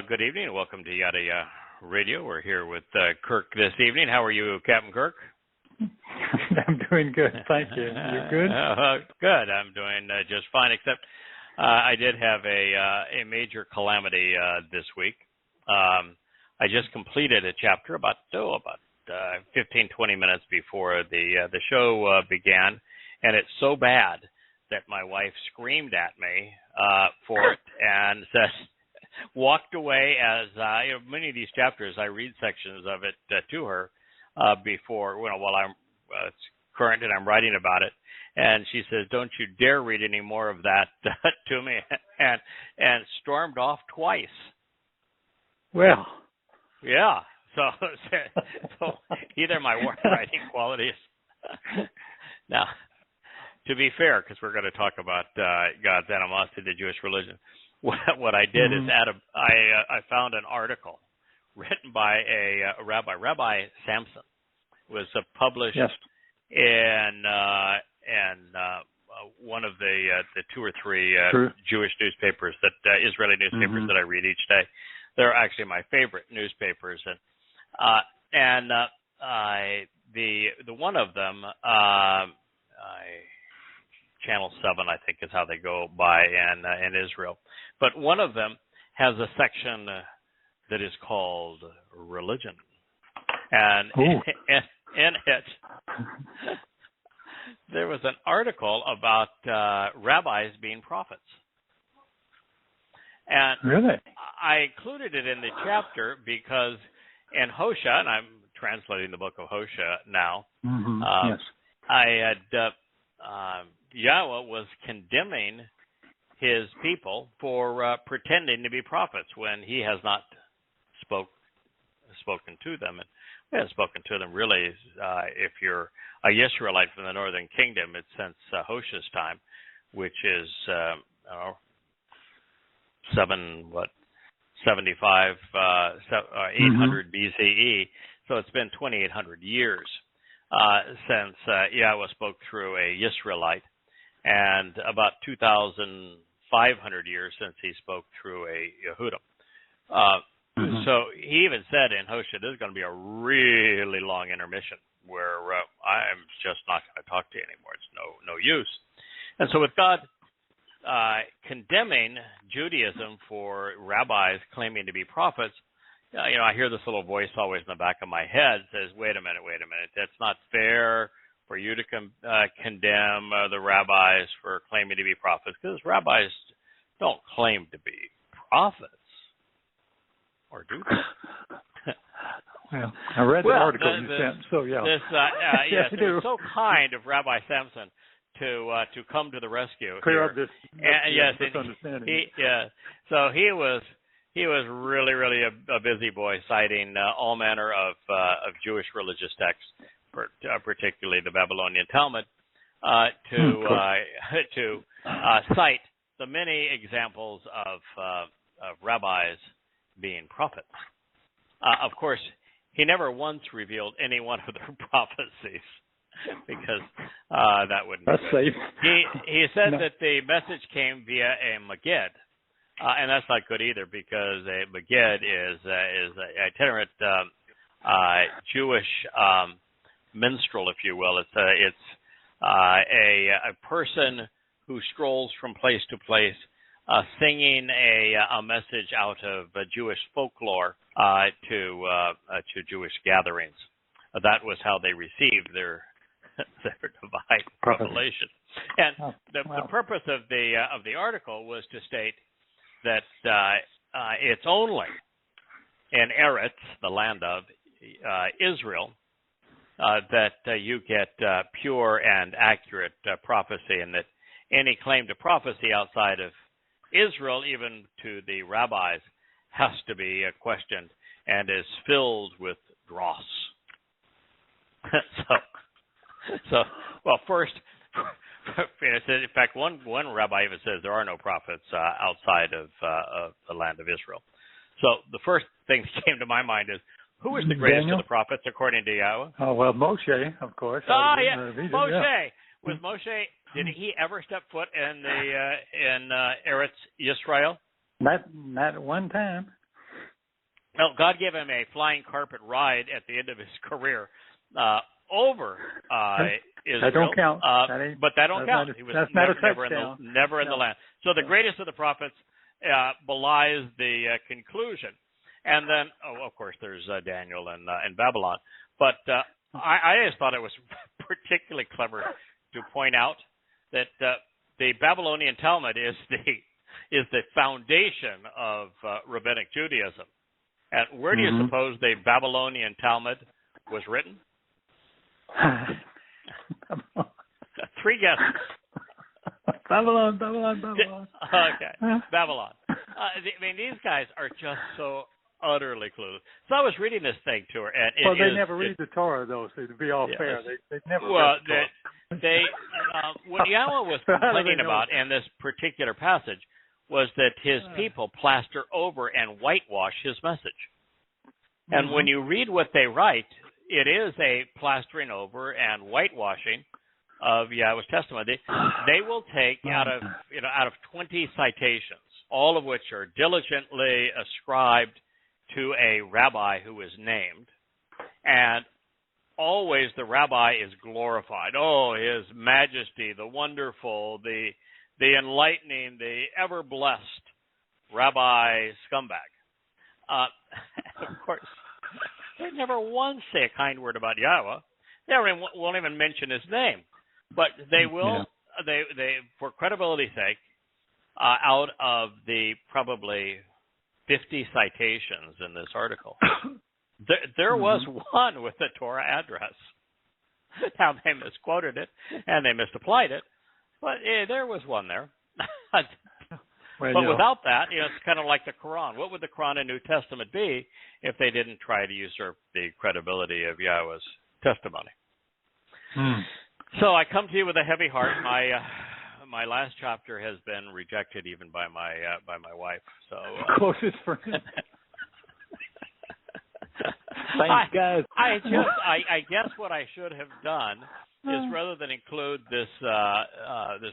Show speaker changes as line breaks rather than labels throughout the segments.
Good evening and welcome to Yada Yahowah Radio. We're here with Kirk this evening. How are you, Captain Kirk?
I'm doing good, thank you. You good?
Good. I'm doing just fine, except I did have a major calamity this week. I just completed a chapter about 15, 20 minutes before the show began, and it's so bad that my wife screamed at me for it and said, walked away as many of these chapters, I read sections of it to her before, while I'm current and I'm writing about it. And she says, don't you dare read any more of that to me, and stormed off twice.
Well.
Yeah. So either my writing qualities. Now, to be fair, because we're going to talk about God's animosity to the Jewish religion, what I did is I found an article written by a rabbi, Rabbi Samson, was published in one of the two or three Jewish newspapers, Israeli newspapers that I read each day. They're actually my favorite newspapers, and the one of them, Channel 7, I think is how they go by in Israel. But one of them has a section that is called religion. And in it, there was an article about rabbis being prophets. And
really?
I included it in the chapter because in Hosea, and I'm translating the book of Hosea now,
yes.
I had Yahweh was condemning his people for pretending to be prophets when he has not spoken to them. And we haven't spoken to them really. If you're a Yisraelite from the northern kingdom, it's since Hoshea's time, which is 75, 800 BCE. So it's been 2,800 years since Yahweh spoke through a Yisraelite, and about 2,500 years since he spoke through a Yehudim. So he even said in Hosea, there's going to be a really long intermission where I'm just not going to talk to you anymore. It's no use. And so with God condemning Judaism for rabbis claiming to be prophets, I hear this little voice always in the back of my head says, wait a minute. That's not fair for you to condemn the rabbis for claiming to be prophets, because rabbis don't claim to be prophets. Or do they?
Well, I read the article you sent, so yeah.
Yes, it was so kind of Rabbi Samson to come to the rescue.
Clear up this
misunderstanding. So he was really, really a busy boy, citing all manner of Jewish religious texts, particularly the Babylonian Talmud, to cite the many examples of rabbis being prophets. Of course, he never once revealed any one of their prophecies, because that wouldn't be good.
Safe.
He said that the message came via a Magid, and that's not good either, because a Magid is an itinerant Jewish minstrel, if you will. It's a person who strolls from place to place, singing a message out of Jewish folklore to Jewish gatherings. That was how they received their divine revelation. And the purpose of the article was to state that it's only in Eretz, the land of Israel, that you get pure and accurate prophecy, and that any claim to prophecy outside of Israel, even to the rabbis, has to be questioned and is filled with dross. First, in fact, one rabbi even says there are no prophets outside of the land of Israel. So the first thing that came to my mind is, who is the greatest of the prophets according to Yahweh?
Oh, well, Moshe, of course.
Moshe. Yeah. Was Moshe? Did he ever step foot in Eretz Yisrael?
Not one time.
Well, God gave him a flying carpet ride at the end of his career over Israel.
That don't count.
But that don't count. He was never in the land. So the greatest of the prophets belies the conclusion. And then, of course, there's Daniel and Babylon. But I just thought it was particularly clever to point out that the Babylonian Talmud is the foundation of rabbinic Judaism. And where do you suppose the Babylonian Talmud was written? Three guesses.
Babylon.
Okay, Babylon. I mean, these guys are just so utterly clueless. So I was reading this thing to her, and
they never read the Torah, though. So to be all fair, they never.
Well,
read the Torah.
What Yahweh was complaining about in this particular passage was that his people plaster over and whitewash his message. And when you read what they write, it is a plastering over and whitewashing of Yahweh's testimony. They will take out of 20 citations, all of which are diligently ascribed to a rabbi who is named, and always the rabbi is glorified. Oh, His Majesty, the wonderful, the enlightening, the ever-blessed Rabbi Scumbag. Of course, they never once say a kind word about Yahweh. They won't even mention His name. But they will, they for credibility's sake, out of the probably 50 citations in this article, there was one with the Torah address. Now, they misquoted it, and they misapplied it, but there was one there. But without that, it's kind of like the Quran. What would the Quran and New Testament be if they didn't try to usurp the credibility of Yahweh's testimony? So I come to you with a heavy heart. My last chapter has been rejected even by my wife. So
closest friend. Thanks, guys.
I guess what I should have done is, rather than include this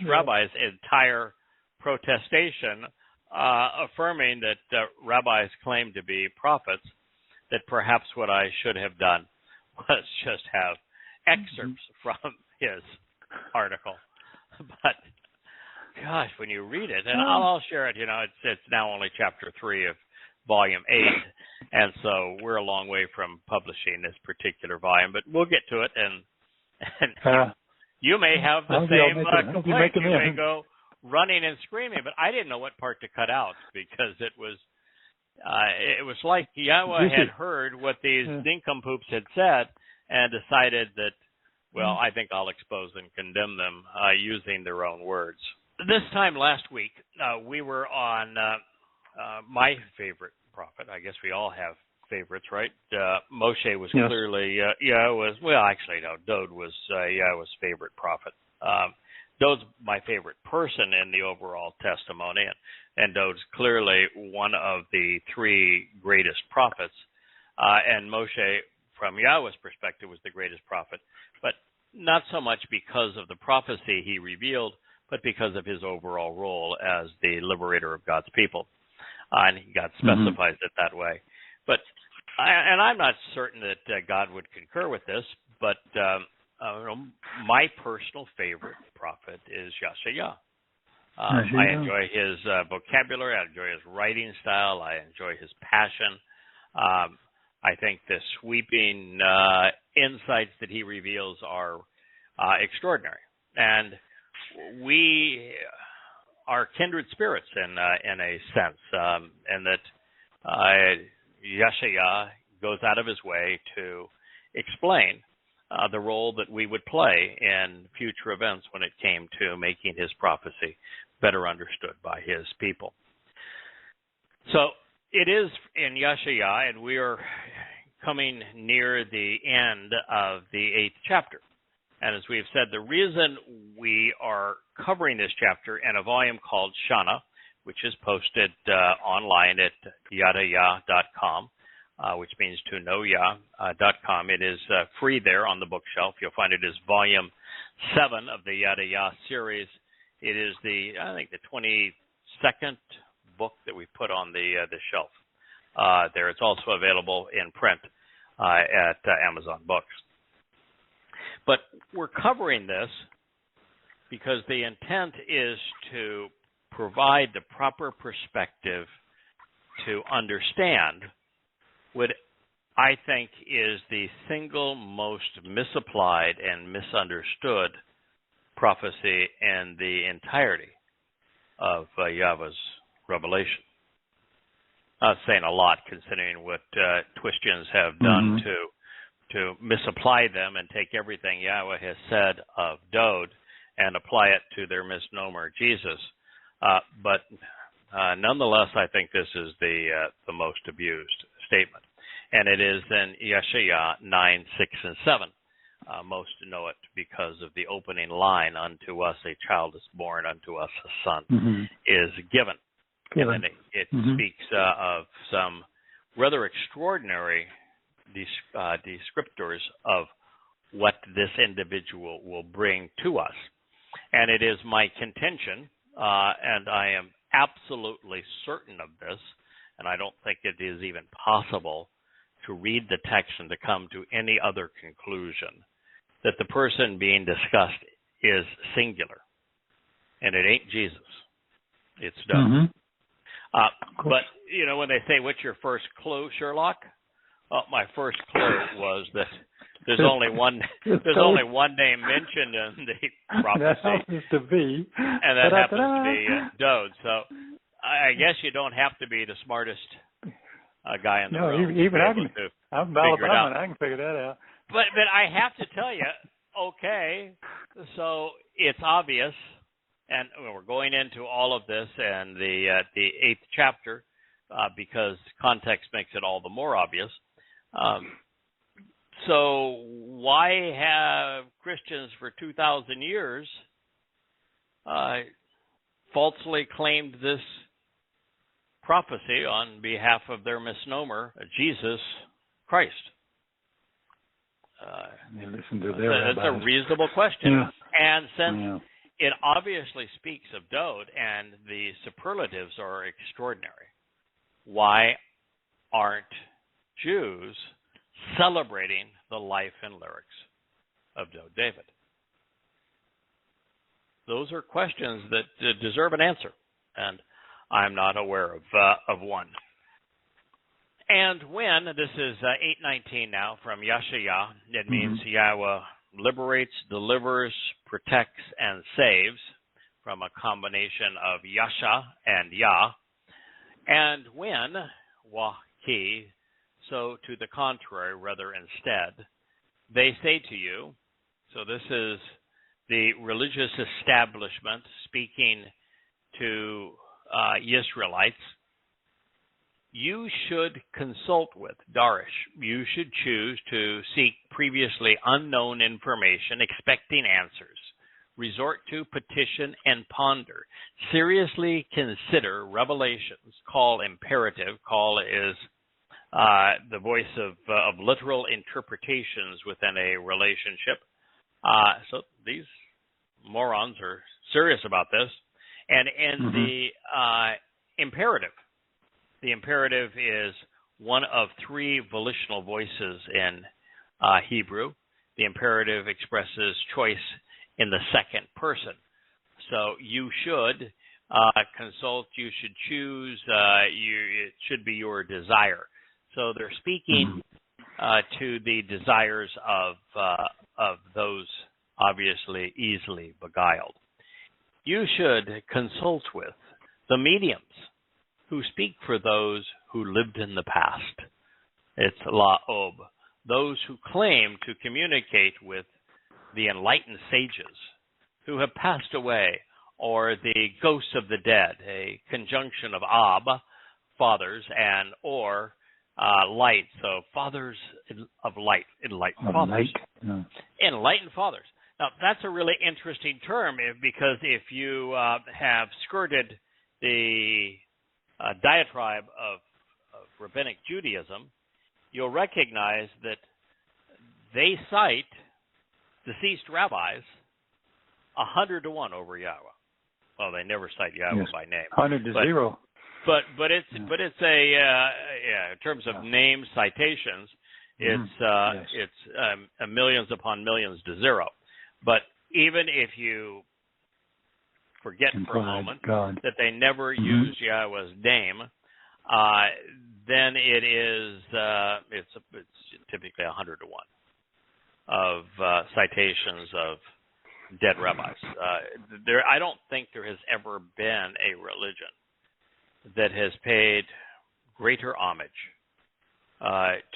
rabbi's entire protestation affirming that rabbis claim to be prophets, that perhaps what I should have done was just have excerpts from his article. But gosh, when you read it, and I'll share it, it's now only chapter 3 of volume 8, and so we're a long way from publishing this particular volume, but we'll get to it, and you may have the same complaint. You may go running and screaming, but I didn't know what part to cut out, because it was like Yahweh had heard what these nincompoops had said and decided that, well, I think I'll expose and condemn them using their own words. This time last week, we were on my favorite prophet. I guess we all have favorites, right? Moshe was clearly Yahweh's. Well, actually, no. Dode was Yahweh's favorite prophet. Dode's my favorite person in the overall testimony, and Dode's clearly one of the 3 greatest prophets. And Moshe, from Yahweh's perspective, was the greatest prophet, but not so much because of the prophecy he revealed, but because of his overall role as the liberator of God's people. And God specifies it that way. But I'm not certain that God would concur with this, but my personal favorite prophet is Yada Yahowah. I enjoy his vocabulary. I enjoy his writing style. I enjoy his passion. I think the sweeping insights that he reveals are extraordinary. And we are kindred spirits in a sense, and that Yahowah goes out of his way to explain the role that we would play in future events when it came to making his prophecy better understood by his people. So it is in Yahowah, and we are coming near the end of the 8th chapter. And as we've said, the reason we are covering this chapter in a volume called Shana, which is posted online at yadayah.com, which means to know Yah.com. It is free there on the bookshelf. You'll find it as volume 7 of the Yada Yah series. It is I think the 22nd book that we put on the shelf. there. It's also available in print at Amazon Books. But we're covering this because the intent is to provide the proper perspective to understand what I think is the single most misapplied and misunderstood prophecy in the entirety of Yahweh's revelation. Not saying a lot, considering what Christians have done to misapply them and take everything Yahweh has said of Dode and apply it to their misnomer Jesus. But nonetheless, I think this is the most abused statement. And it is in Yeshaya 9, 6, and 7. Most know it because of the opening line, unto us a child is born, unto us a son is given. And then it speaks of some rather extraordinary descriptors of what this individual will bring to us. And it is my contention, and I am absolutely certain of this, and I don't think it is even possible to read the text and to come to any other conclusion, that the person being discussed is singular. And it ain't Jesus. It's done. But, you know, when they say, what's your first clue, Sherlock? Well, my first clue was that there's only one name mentioned in the prophecy.
That happens to be.
And that happens to be Dode. So I guess you don't have to be the smartest guy in the room.
Even I'm Alabama, and I can figure that out.
But I have to tell you, okay, so it's obvious, and we're going into all of this in the 8th chapter because context makes it all the more obvious. So why have Christians for 2,000 years falsely claimed this prophecy on behalf of their misnomer, Jesus Christ? That's a reasonable question. Yeah. And since it obviously speaks of Dode and the superlatives are extraordinary, why aren't Jews celebrating the life and lyrics of Dode David? Those are questions that deserve an answer, and I'm not aware of one. And when, this is 8:19 now from Yeshaya, it means Yahweh liberates, delivers, protects, and saves, from a combination of Yasha and Yah. And when, Wahi, so to the contrary, rather instead, they say to you, so this is the religious establishment speaking to Israelites, you should consult with Darish. You should choose to seek previously unknown information, expecting answers. Resort to petition and ponder. Seriously consider revelations. Call imperative. Call is the voice of literal interpretations within a relationship. So these morons are serious about this. And in the imperative, the imperative is one of three volitional voices in Hebrew. The imperative expresses choice in the second person. So you should consult, you should choose, it should be your desire. So they're speaking to the desires of those obviously easily beguiled. You should consult with the mediums who speak for those who lived in the past. It's la'ob, those who claim to communicate with the enlightened sages who have passed away, or the ghosts of the dead, a conjunction of ab, fathers, and or light, so fathers of light, enlightened fathers. Enlightened fathers. Now, that's a really interesting term because if you have skirted the diatribe of rabbinic Judaism, you'll recognize that they cite deceased rabbis 100 to 1 over Yahweh. Well, they never cite Yahweh by name.
100 to 0.
But it's in terms of name citations, it's millions upon millions to zero. But even if you forget for a moment that they never used Yahweh's name, then it's typically 100 to 1 of citations of dead rabbis. I don't think there has ever been a religion that has paid greater homage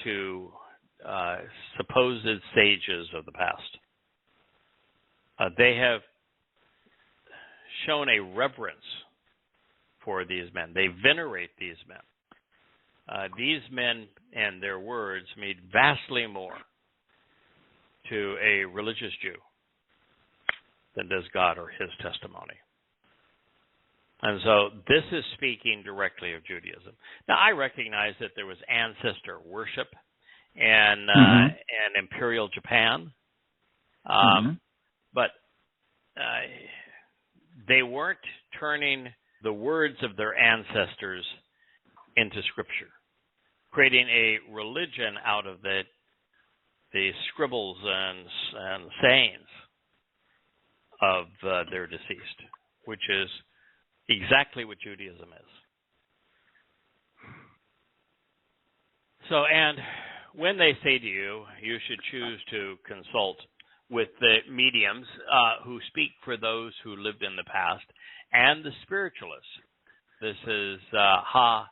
to supposed sages of the past. They have shown a reverence for these men. They venerate these men. These men and their words mean vastly more to a religious Jew than does God or his testimony. And so this is speaking directly of Judaism. Now, I recognize that there was ancestor worship in Imperial Japan, but they weren't turning the words of their ancestors into Scripture, creating a religion out of the scribbles and sayings of their deceased, which is exactly what Judaism is. So, and when they say to you, you should choose to consult with the mediums who speak for those who lived in the past and the spiritualists. This is Yada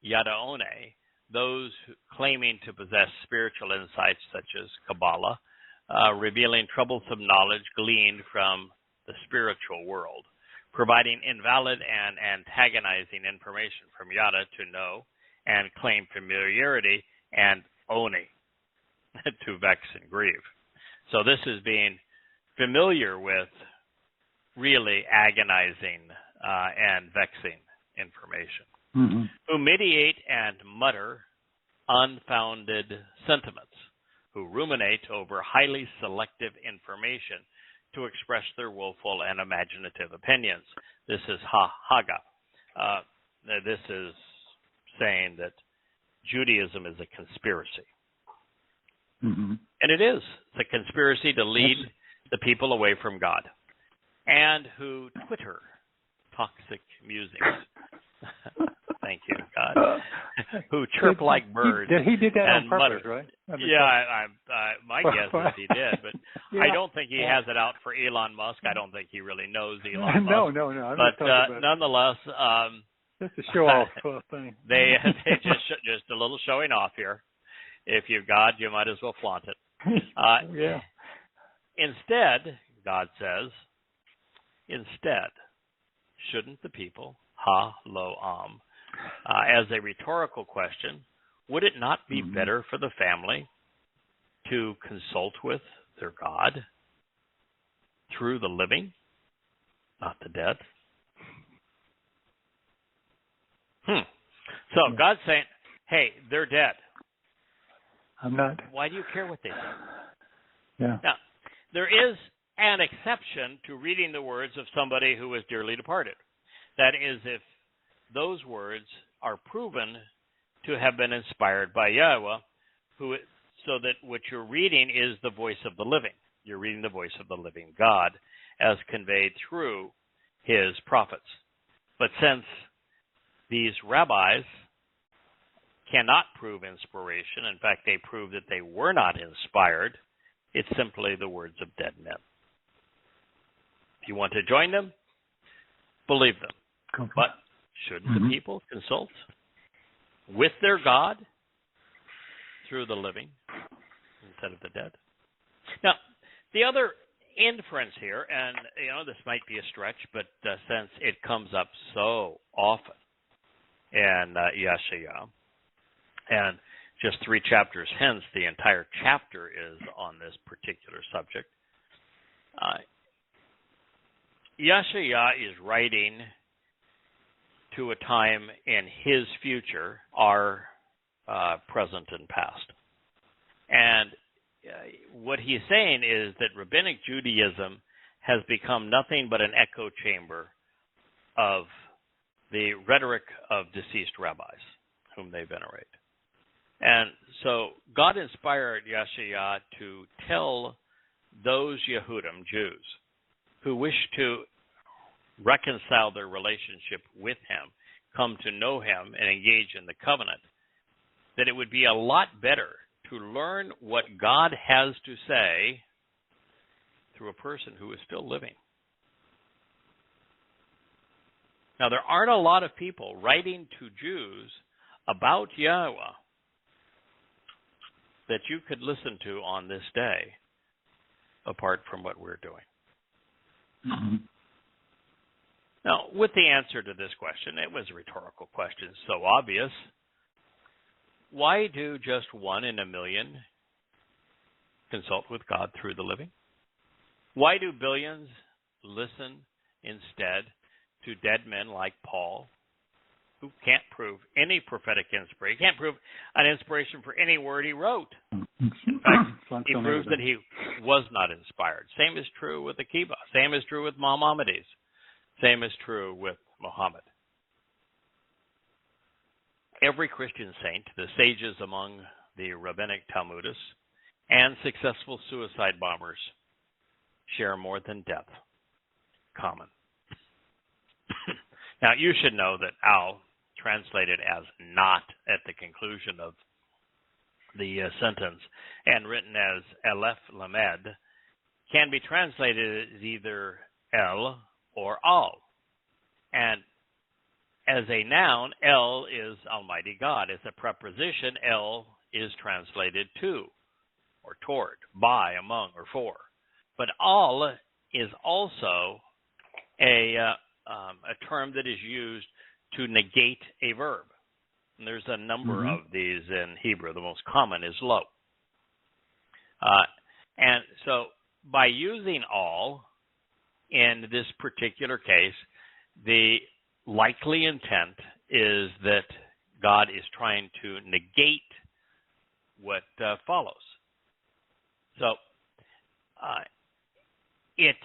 Yahowah, those claiming to possess spiritual insights such as Kabbalah, revealing troublesome knowledge gleaned from the spiritual world, providing invalid and antagonizing information from Yada to know and claim familiarity, and Oni to vex and grieve. So this is being familiar with really agonizing and vexing information, who mediate and mutter unfounded sentiments, who ruminate over highly selective information to express their willful and imaginative opinions. This is Haga. This is saying that Judaism is a conspiracy. And it is. It's a conspiracy to lead the people away from God, and who twitter toxic musings. Thank you, God. Who chirp like birds.
He did that on purpose,
mutter.
Right?
My guess is he did, but I don't think he has it out for Elon Musk. I don't think he really knows Elon Musk.
No.
But nonetheless,
just a show off thing.
They just a little showing off here. If you've God, you might as well flaunt it. Instead, God says, shouldn't the people, as a rhetorical question, would it not be better for the family to consult with their God through the living, not the dead? So God's saying, hey, they're dead.
I'm not.
Why do you care what they say?
Yeah.
Now, there is an exception to reading the words of somebody who is dearly departed. That is, if those words are proven to have been inspired by Yahweh, so that what you're reading is the voice of the living. You're reading the voice of the living God as conveyed through his prophets. But since these rabbis cannot prove inspiration, in fact, they prove that they were not inspired, it's simply the words of dead men. If you want to join them, believe them. But shouldn't the people consult with their God through the living instead of the dead? Now, the other inference here, and this might be a stretch, but since it comes up so often in Yeshaya, and just 3 chapters hence, the entire chapter is on this particular subject. Yeshaya is writing to a time in his future, our present and past. And what he's saying is that Rabbinic Judaism has become nothing but an echo chamber of the rhetoric of deceased rabbis whom they venerate. And so God inspired Yeshua to tell those Yehudim, Jews, who wish to reconcile their relationship with him, come to know him, and engage in the covenant, that it would be a lot better to learn what God has to say through a person who is still living. Now, there aren't a lot of people writing to Jews about Yahweh that you could listen to on this day, apart from what we're doing.
Mm-hmm.
Now, with the answer to this question, it was a rhetorical question, so obvious. Why do just 1 in a million consult with God through the living? Why do billions listen instead to dead men like Paul, who can't prove any prophetic inspiration? He can't prove an inspiration for any word he wrote. In fact, he proves that he was not inspired. Same is true with Akiba. Same is true with Maimonides. Same is true with Muhammad. Every Christian saint, the sages among the rabbinic Talmudists, and successful suicide bombers share more than death common. Now, you should know that al, translated as not at the conclusion of the sentence, and written as Aleph Lamed, can be translated as either el or al. And as a noun, el is Almighty God. As a preposition, el is translated to, or toward, by, among, or for. But al is also a term that is used to negate a verb. And there's a number of these in Hebrew. The most common is lo. And so by using all in this particular case, the likely intent is that God is trying to negate what follows. So if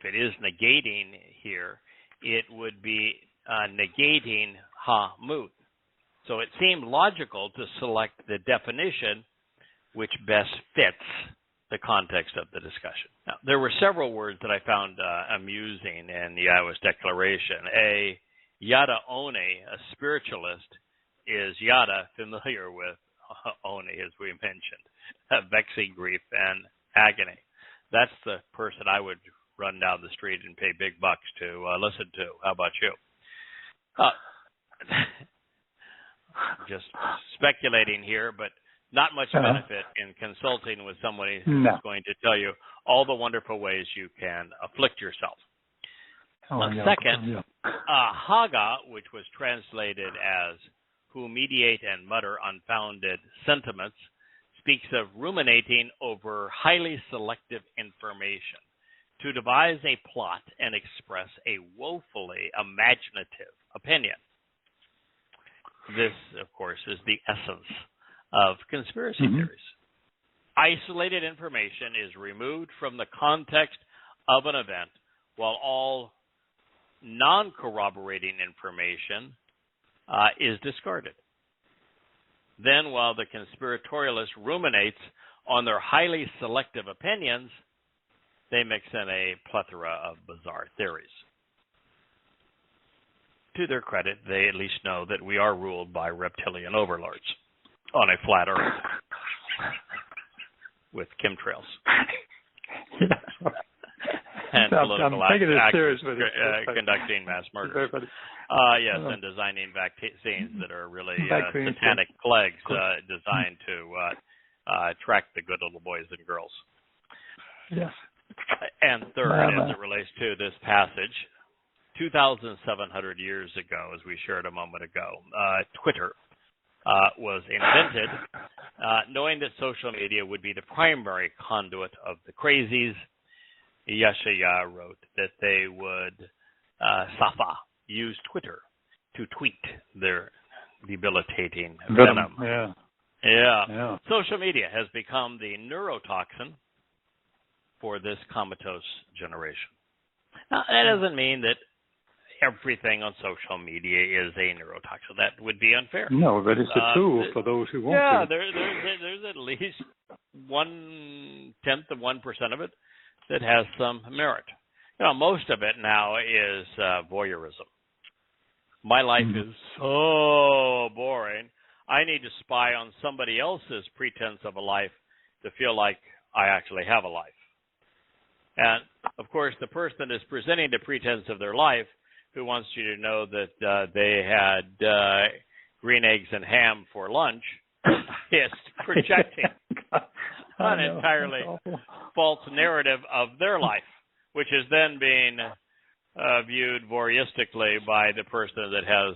it is negating here, it would be negating ha-mut. So it seemed logical to select the definition which best fits the context of the discussion. Now, there were several words that I found amusing in Yahowah's declaration. A Yada Oni, a spiritualist, is Yada, familiar with Oni, as we mentioned, vexing grief and agony. That's the person I would run down the street and pay big bucks to listen to. How about you? Just speculating here, but not much benefit in consulting with somebody who's going to tell you all the wonderful ways you can afflict yourself. Second, Haga, which was translated as who mediate and mutter unfounded sentiments, speaks of ruminating over highly selective information to devise a plot and express a woefully imaginative opinion. This, of course, is the essence of conspiracy theories. Isolated information is removed from the context of an event, while all non-corroborating information is discarded. Then, while the conspiratorialist ruminates on their highly selective opinions, they mix in a plethora of bizarre theories. To their credit, they at least know that we are ruled by reptilian overlords on a flat earth with chemtrails. And political actors conducting mass murders. Yes, and designing vaccines that are really satanic plagues designed to track the good little boys and girls.
Yes.
And third, as it relates to this passage, 2,700 years ago, as we shared a moment ago, Twitter was invented, knowing that social media would be the primary conduit of the crazies. Yeshaya wrote that they would use Twitter to tweet their debilitating venom. Yeah. Social media has become the neurotoxin for this comatose generation. Now, that doesn't mean that everything on social media is a neurotoxin. That would be unfair.
No, but it's a tool for those who want
to.
There's
at least 1/10 of 1% of it that has some merit. Most of it now is voyeurism. My life is so boring. I need to spy on somebody else's pretense of a life to feel like I actually have a life. And, of course, the person is presenting the pretense of their life who wants you to know that they had green eggs and ham for lunch is projecting an entirely false narrative of their life, which is then being viewed voyeuristically by the person that has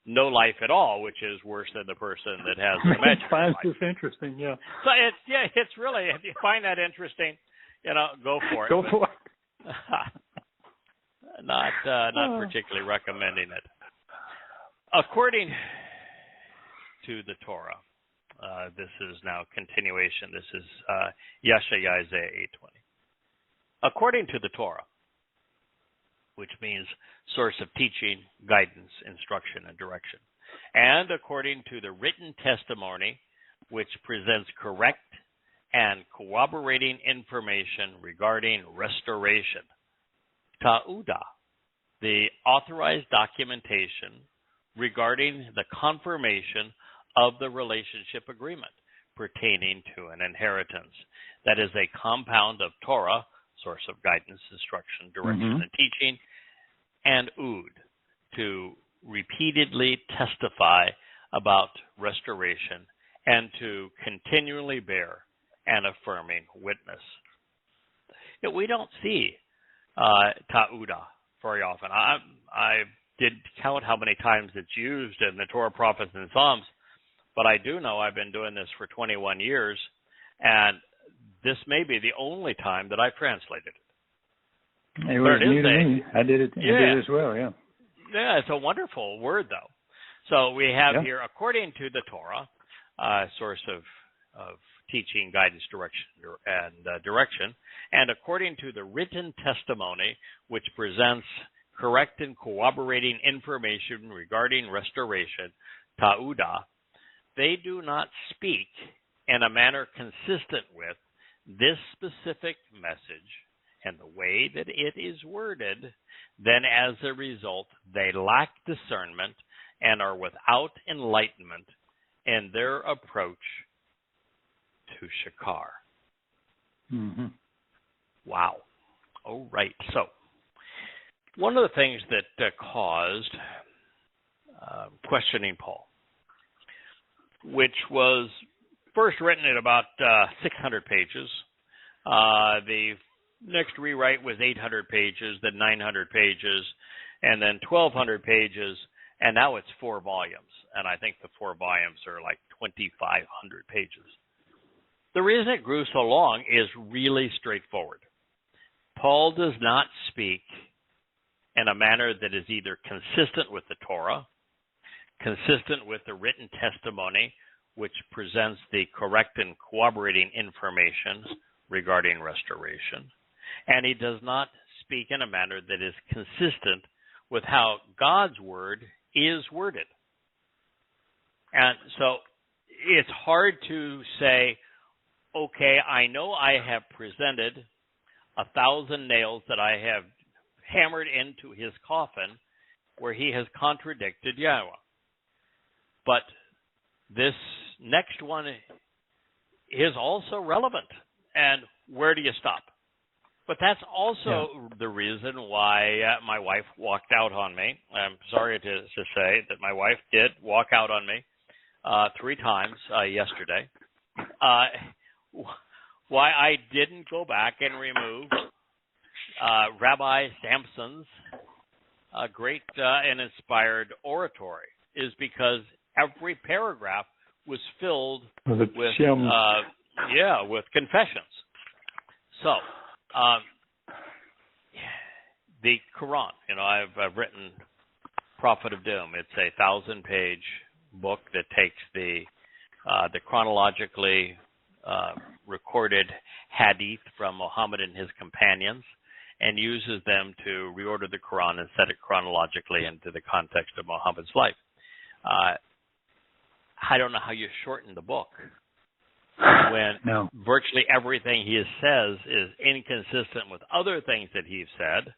no life at all, which is worse than the person that has an imaginary life.
It's interesting, yeah.
So it's really, if you find that interesting, go for it.
Go for it.
Not particularly recommending it. According to the Torah, this is now continuation. This is Isaiah 8:20. According to the Torah, which means source of teaching, guidance, instruction, and direction, and according to the written testimony, which presents correct and corroborating information regarding restoration, Towrah, the authorized documentation regarding the confirmation of the relationship agreement pertaining to an inheritance. That is a compound of Torah, source of guidance, instruction, direction, and teaching, and Ud, to repeatedly testify about restoration and to continually bear an affirming witness. We don't see Towrah very often. I did count how many times it's used in the Torah, Prophets, and Psalms, but I do know I've been doing this for 21 years, and this may be the only time that I've translated it.
It was new to me. I did it as well, yeah.
Yeah, it's a wonderful word, though. So we have here, according to the Torah, source of teaching, guidance, direction, and according to the written testimony, which presents correct and corroborating information regarding restoration, Towrah, they do not speak in a manner consistent with this specific message and the way that it is worded, then as a result, they lack discernment and are without enlightenment in their approach to Shakar. Wow. All right. So, one of the things that caused questioning Paul, which was first written at about 600 pages. The next rewrite was 800 pages, then 900 pages, and then 1,200 pages, and now it's 4 volumes. And I think the 4 volumes are like 2,500 pages. The reason it grew so long is really straightforward. Paul does not speak in a manner that is either consistent with the Torah, consistent with the written testimony, which presents the correct and corroborating information regarding restoration, and he does not speak in a manner that is consistent with how God's word is worded. And so it's hard to say, okay, I know I have presented 1,000 nails that I have hammered into his coffin where he has contradicted Yahweh. But this next one is also relevant. And where do you stop? But that's also the reason why my wife walked out on me. I'm sorry to say that my wife did walk out on me 3 times yesterday. Why I didn't go back and remove Rabbi Samson's great and inspired oratory is because every paragraph was filled with confessions. So, the Quran, I've written Prophet of Doom. It's a 1,000-page book that takes the chronologically recorded hadith from Muhammad and his companions and uses them to reorder the Quran and set it chronologically into the context of Muhammad's life. I don't know how you shorten the book when virtually everything he says is inconsistent with other things that he's said,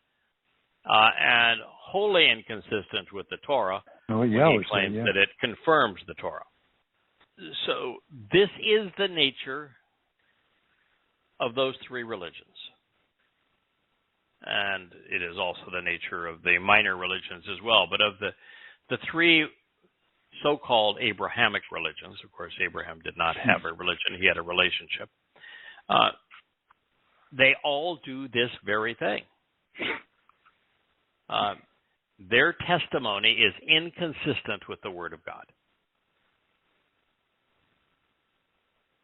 and wholly inconsistent with the Torah. He claims that it confirms the Torah. So this is the nature of those three religions. And it is also the nature of the minor religions as well. But of the three so-called Abrahamic religions, of course, Abraham did not have a religion. He had a relationship. They all do this very thing. Their testimony is inconsistent with the Word of God.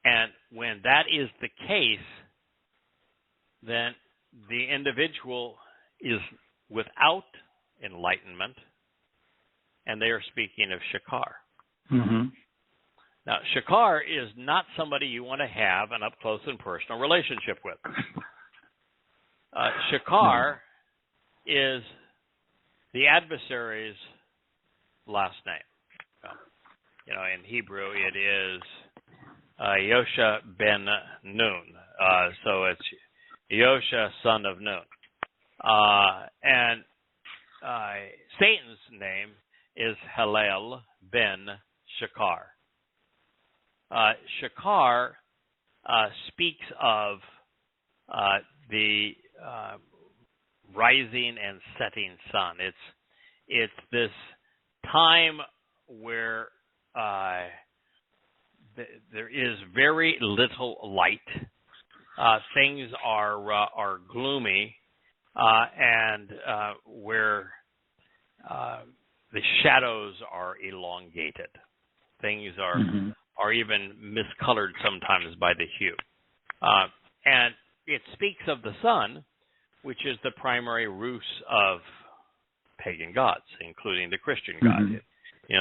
And when that is the case, then the individual is without enlightenment, and they are speaking of shikar.
Mm-hmm.
Now, shikar is not somebody you want to have an up-close and personal relationship with. Shikar is the adversary's last name. In Hebrew, it is Yosha ben Nun. So it's Yosha, son of Nun. And Satan's name is Hillel ben Shakar. Shakar speaks of the rising and setting sun. It's this time where there is very little light. Things are gloomy, and where the shadows are elongated. Things are even miscolored sometimes by the hue. And it speaks of the sun, which is the primary ruse of pagan gods, including the Christian God.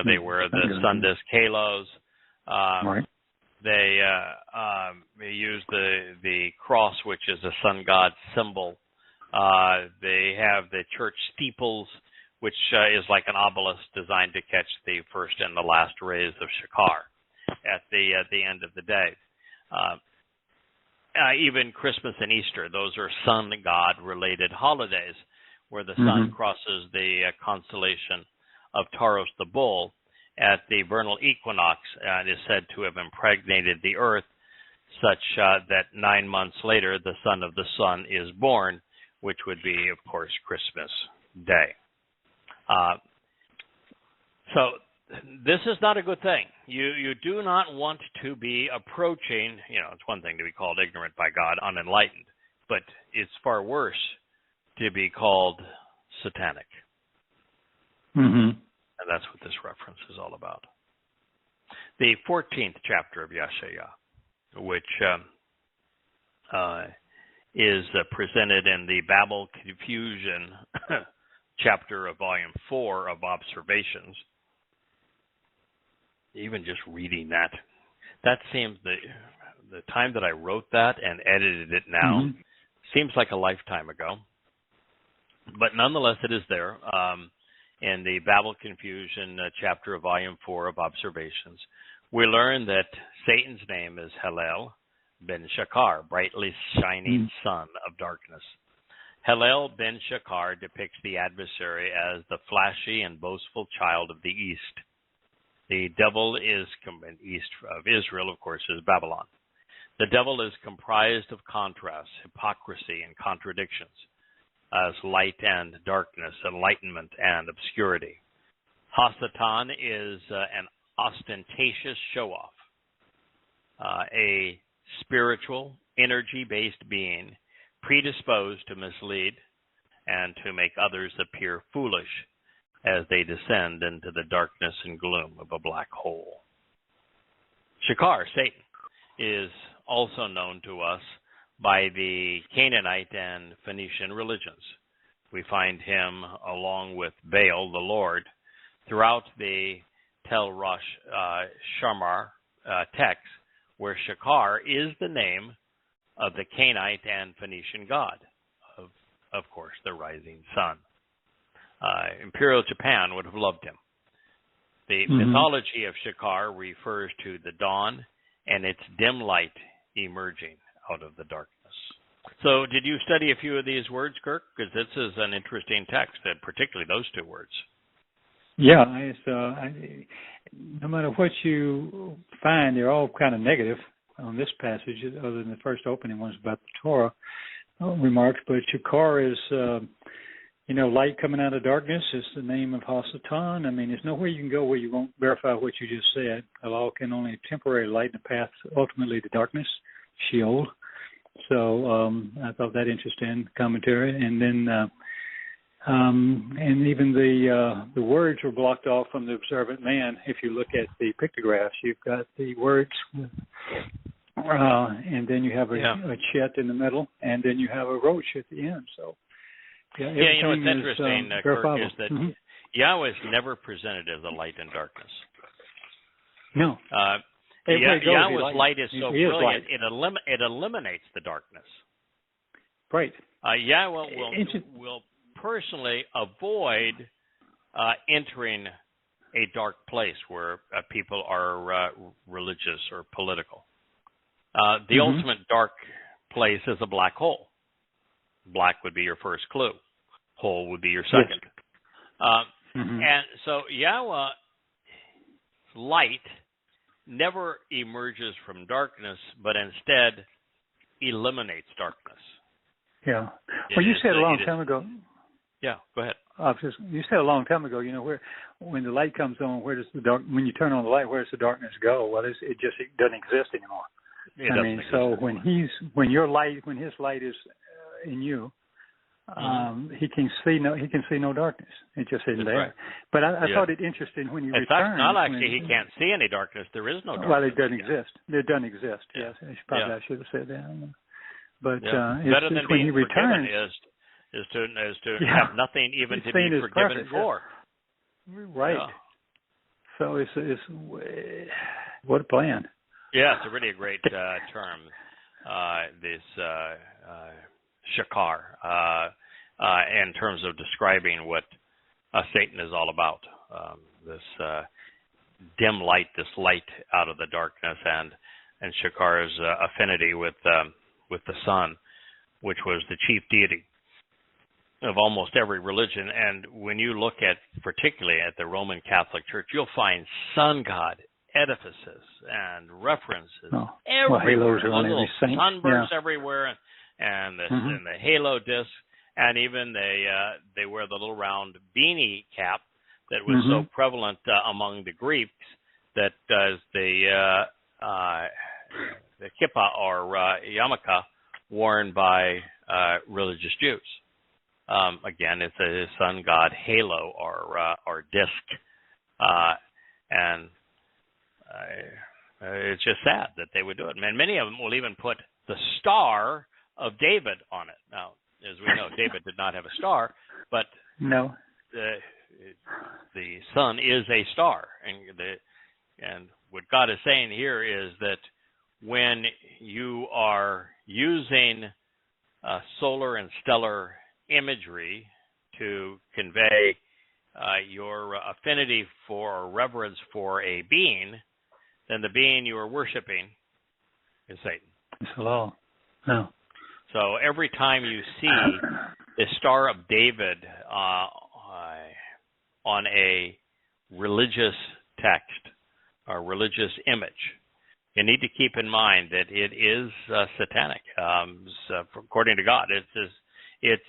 They wear the sun disk halos.
Right.
They use the cross, which is a sun god symbol. They have the church steeples, which is like an obelisk designed to catch the first and the last rays of Shakar at the end of the day. Even Christmas and Easter, those are sun god-related holidays where the sun crosses the constellation of Taurus the bull at the vernal equinox, and is said to have impregnated the earth such that 9 months later the son of the sun is born, which would be, of course, Christmas Day. So this is not a good thing. You do not want to be approaching, it's one thing to be called ignorant by God, unenlightened, but it's far worse to be called satanic.
Mm-hmm.
And that's what this reference is all about. The 14th chapter of Yeshayah, which is presented in the Babel Confusion chapter of Volume 4 of Observations. Even just reading that seems the time that I wrote that and edited it now seems like a lifetime ago. But nonetheless, it is there. In the Babel Confusion chapter of Volume 4 of Observations, we learn that Satan's name is Hillel ben Shakar, brightly shining son of darkness. Hillel ben Shakar depicts the adversary as the flashy and boastful child of the East. The devil is, east of Israel, of course, is Babylon. The devil is comprised of contrasts, hypocrisy, and contradictions, as light and darkness, enlightenment and obscurity. Hasatan is an ostentatious show-off, a spiritual, energy-based being predisposed to mislead and to make others appear foolish as they descend into the darkness and gloom of a black hole. Shakar, Satan, is also known to us by the Canaanite and Phoenician religions. We find him, along with Baal, the Lord, throughout the Tel Rosh Shamar text, where Shakar is the name of the Canaanite and Phoenician god of course, the rising sun. Imperial Japan would have loved him. The mythology of Shakar refers to the dawn and its dim light emerging out of the darkness. So did you study a few of these words, Kirk? Because this is an interesting text, and particularly those two words.
Yeah, no matter what you find, they're all kind of negative on this passage, other than the first opening ones about the Torah remarks. But Shakar is, light coming out of darkness. It's the name of Hasatan. I mean, there's nowhere you can go where you won't verify what you just said. The law can only temporarily lighten the path, ultimately to darkness, Sheol. So I thought that interesting commentary. And then, and even the words were blocked off from the observant man. If you look at the pictographs, you've got the words, and then you have a chet in the middle, and then you have a roach at the end. So,
what's interesting, Kirk, is that Yahweh is never presented as a light and darkness.
No.
Yahweh's light is so brilliant, it eliminates the darkness.
Right.
Yahweh will personally avoid entering a dark place where people are religious or political. The ultimate dark place is a black hole. Black would be your first clue. Hole would be your second. Yes. And so Yahweh's light never emerges from darkness, but instead eliminates darkness.
Yeah. Well, you said a long time ago.
Yeah, go ahead.
You said a long time ago, where when the light comes on, where does the dark? When you turn on the light, where does the darkness go? Well, it doesn't exist anymore. When his light is in you, he can see no darkness. It just isn't there.
Right.
But I thought it interesting when you return.
Not actually. He can't see any darkness. There is no darkness.
Well, it doesn't exist. It doesn't exist. Yeah. Yes, probably I should have said that. But
better than
when
being
he returns
is to have nothing even to be forgiven for.
Yeah. Right. Yeah. So it's what a plan.
Yeah, it's a really great term. This Shakar, in terms of describing what Satan is all about. This dim light, this light out of the darkness, and Shakar's affinity with the sun, which was the chief deity of almost every religion. And when you look at, particularly at the Roman Catholic Church, you'll find sun god edifices and references everywhere.
Halos are on every saint.
Sunbursts everywhere, and the halo disc, and even they wear the little round beanie cap that was so prevalent among the Greeks that the kippah or yarmulke worn by religious Jews. Again, it's a sun god halo or disc, and it's just sad that they would do it. And many of them will even put the Star of David on it. Now, as we know, David did not have a star, but the sun is a star, and what God is saying here is that when you are using solar and stellar imagery to convey your affinity for or reverence for a being, then the being you are worshiping is Satan.
It's a law. No.
So every time you see the Star of David on a religious text or religious image, you need to keep in mind that it is satanic. According to God, it's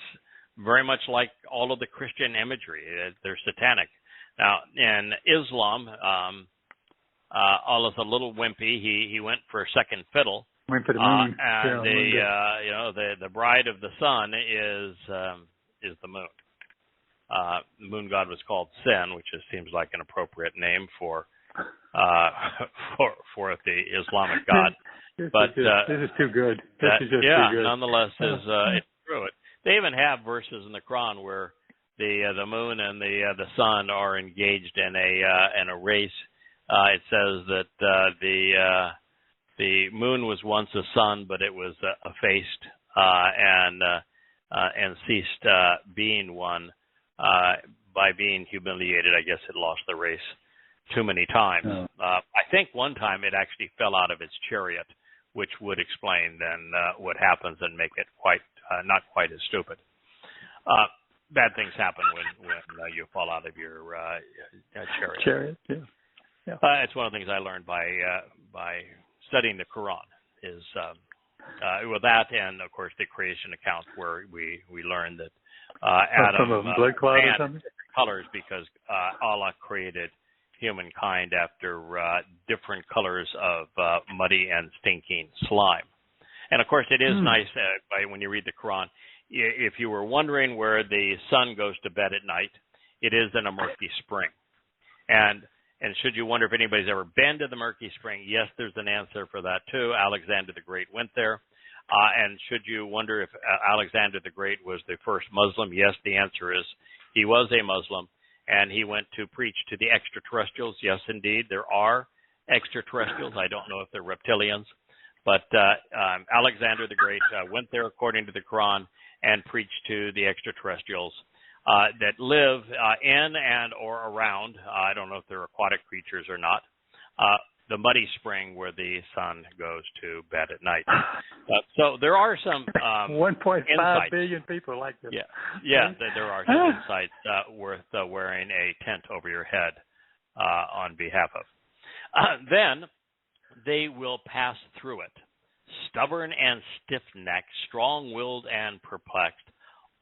very much like all of the Christian imagery. They're satanic. Now, in Islam, Allah's a little wimpy. He went for a second fiddle.
Went for the moon.
And the bride of the sun is the moon. The moon god was called Sin, which just seems like an appropriate name for the Islamic god.
This is too good. This is just too good.
Nonetheless, it's true. They even have verses in the Quran where the moon and the sun are engaged in a race. It says that the moon was once a sun, but it was effaced, and and ceased being one by being humiliated. I guess it lost the race too many times.
Oh.
I think one time it actually fell out of its chariot, which would explain then what happens and make it quite not quite as stupid. Bad things happen when you fall out of your chariot.
Chariot, yeah. Yeah.
It's one of the things I learned by studying the Quran is with that, and of course the creation account where we learned that Adam
from a blood clot or something?
Colors because Allah created humankind after different colors of muddy and stinking slime. And of course it is nice when you read the Quran. If you were wondering where the sun goes to bed at night, it is in a murky spring. And should you wonder if anybody's ever been to the murky spring, yes, there's an answer for that too. Alexander the Great went there. And should you wonder if Alexander the Great was the first Muslim, yes, the answer is he was a Muslim. And he went to preach to the extraterrestrials. Yes, indeed, there are extraterrestrials. I don't know if they're reptilians. But Alexander the Great went there according to the Quran and preached to the extraterrestrials that live in and or around, I don't know if they're aquatic creatures or not, the muddy spring where the sun goes to bed at night. So there are some
1.5 billion people like this.
Yeah, there are some insights worth wearing a tent over your head on behalf of. Then they will pass through it, stubborn and stiff-necked, strong-willed and perplexed,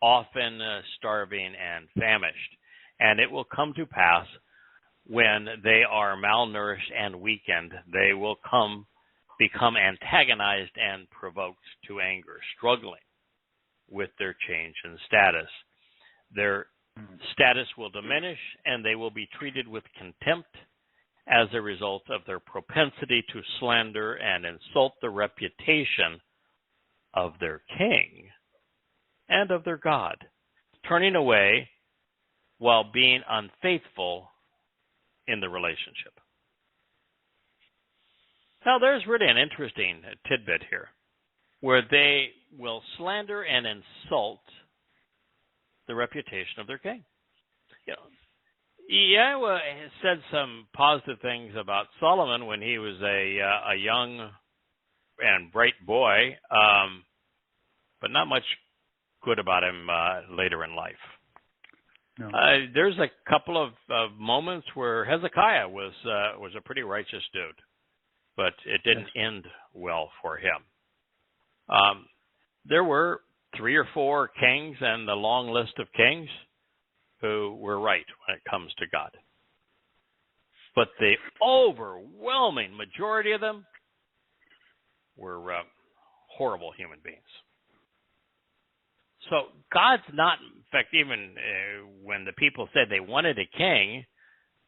often starving and famished. And it will come to pass when they are malnourished and weakened, they will become antagonized and provoked to anger, struggling with their change in status. Their status will diminish, and they will be treated with contempt as a result of their propensity to slander and insult the reputation of their king and of their God, turning away while being unfaithful in the relationship. Now, there's really an interesting tidbit here, where they will slander and insult the reputation of their king. You know, Yahowah said some positive things about Solomon when he was a young and bright boy, but not much good about him later in life. No. There's a couple of moments where Hezekiah was a pretty righteous dude, but it didn't end well for him. There were 3 or 4 kings and the long list of kings who were right when it comes to God. But the overwhelming majority of them were horrible human beings. So God's not, in fact, even when the people said they wanted a king,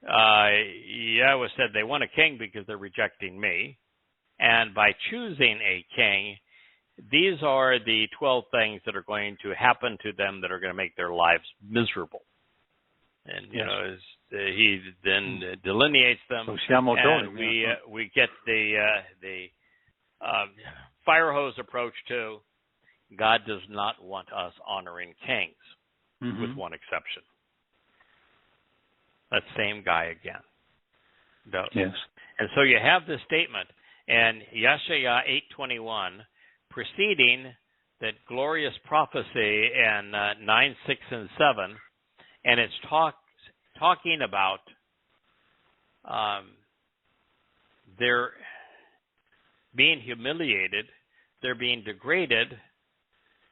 Yahowah said they want a king because they're rejecting me. And by choosing a king, these are the 12 things that are going to happen to them that are going to make their lives miserable. And, you know, he then delineates them, and we get the fire hose approach to God does not want us honoring kings, with one exception. That same guy again does. Yes. And so you have this statement in Yeshaya 8:21, preceding that glorious prophecy in 9, 6, and 7, and it's talking about they're being humiliated, they're being degraded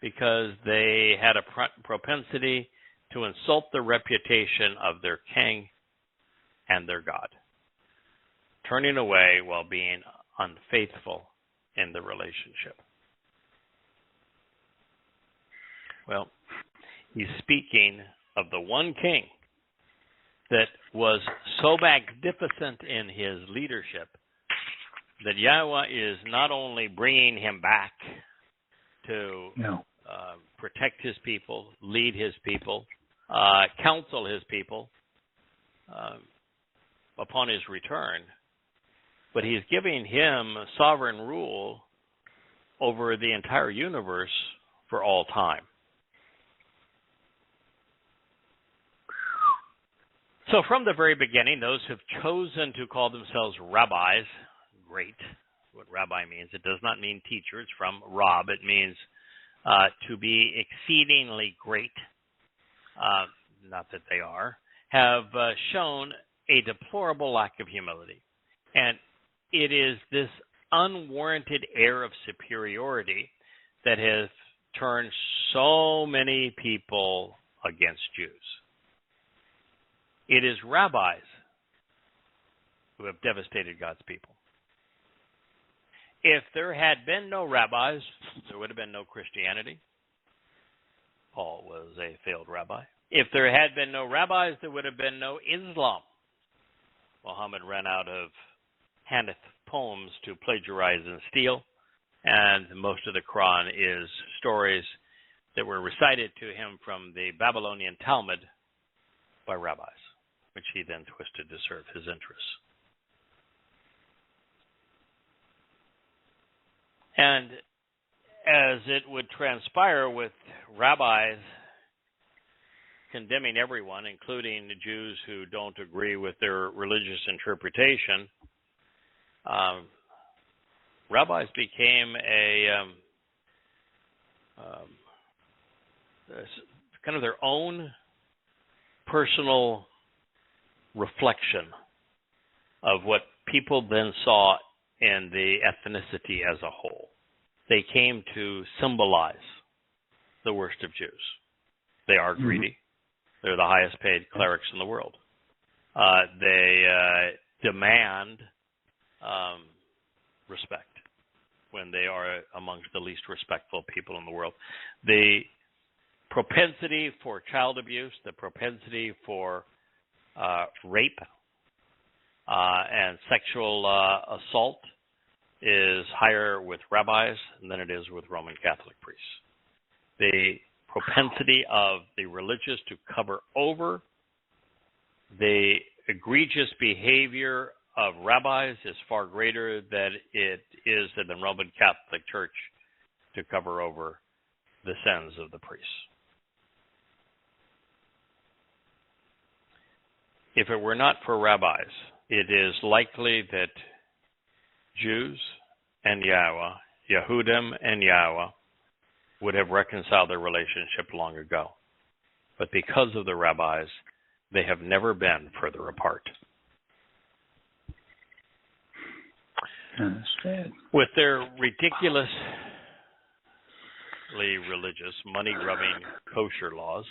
because they had a propensity to insult the reputation of their king and their God, turning away while being unfaithful in the relationship. Well, he's speaking of the one king that was so magnificent in his leadership that Yahowah is not only bringing him back to protect his people, lead his people, counsel his people upon his return, but he's giving him sovereign rule over the entire universe for all time. So from the very beginning, those who've chosen to call themselves rabbis, great. What rabbi means, it does not mean teacher. It's from Rab. It means to be exceedingly great, not that they are, have shown a deplorable lack of humility. And it is this unwarranted air of superiority that has turned so many people against Jews. It is rabbis who have devastated God's people. If there had been no rabbis, there would have been no Christianity. Paul was a failed rabbi. If there had been no rabbis, there would have been no Islam. Muhammad ran out of Hadith poems to plagiarize and steal, and most of the Quran is stories that were recited to him from the Babylonian Talmud by rabbis, which he then twisted to serve his interests. And as it would transpire with rabbis condemning everyone, including the Jews who don't agree with their religious interpretation, rabbis became a kind of their own personal reflection of what people then saw in the ethnicity as a whole. They came to symbolize the worst of Jews. They are greedy. They're the highest paid clerics in the world. They demand respect when they are amongst the least respectful people in the world. The propensity for child abuse, the propensity for rape and sexual assault is higher with rabbis than it is with Roman Catholic priests. The propensity of the religious to cover over the egregious behavior of rabbis is far greater than it is in the Roman Catholic Church to cover over the sins of the priests. If it were not for rabbis, it is likely that Jews and Yahweh, Yehudim and Yahweh, would have reconciled their relationship long ago. But because of the rabbis, they have never been further apart. With their ridiculously religious, money-grubbing kosher laws,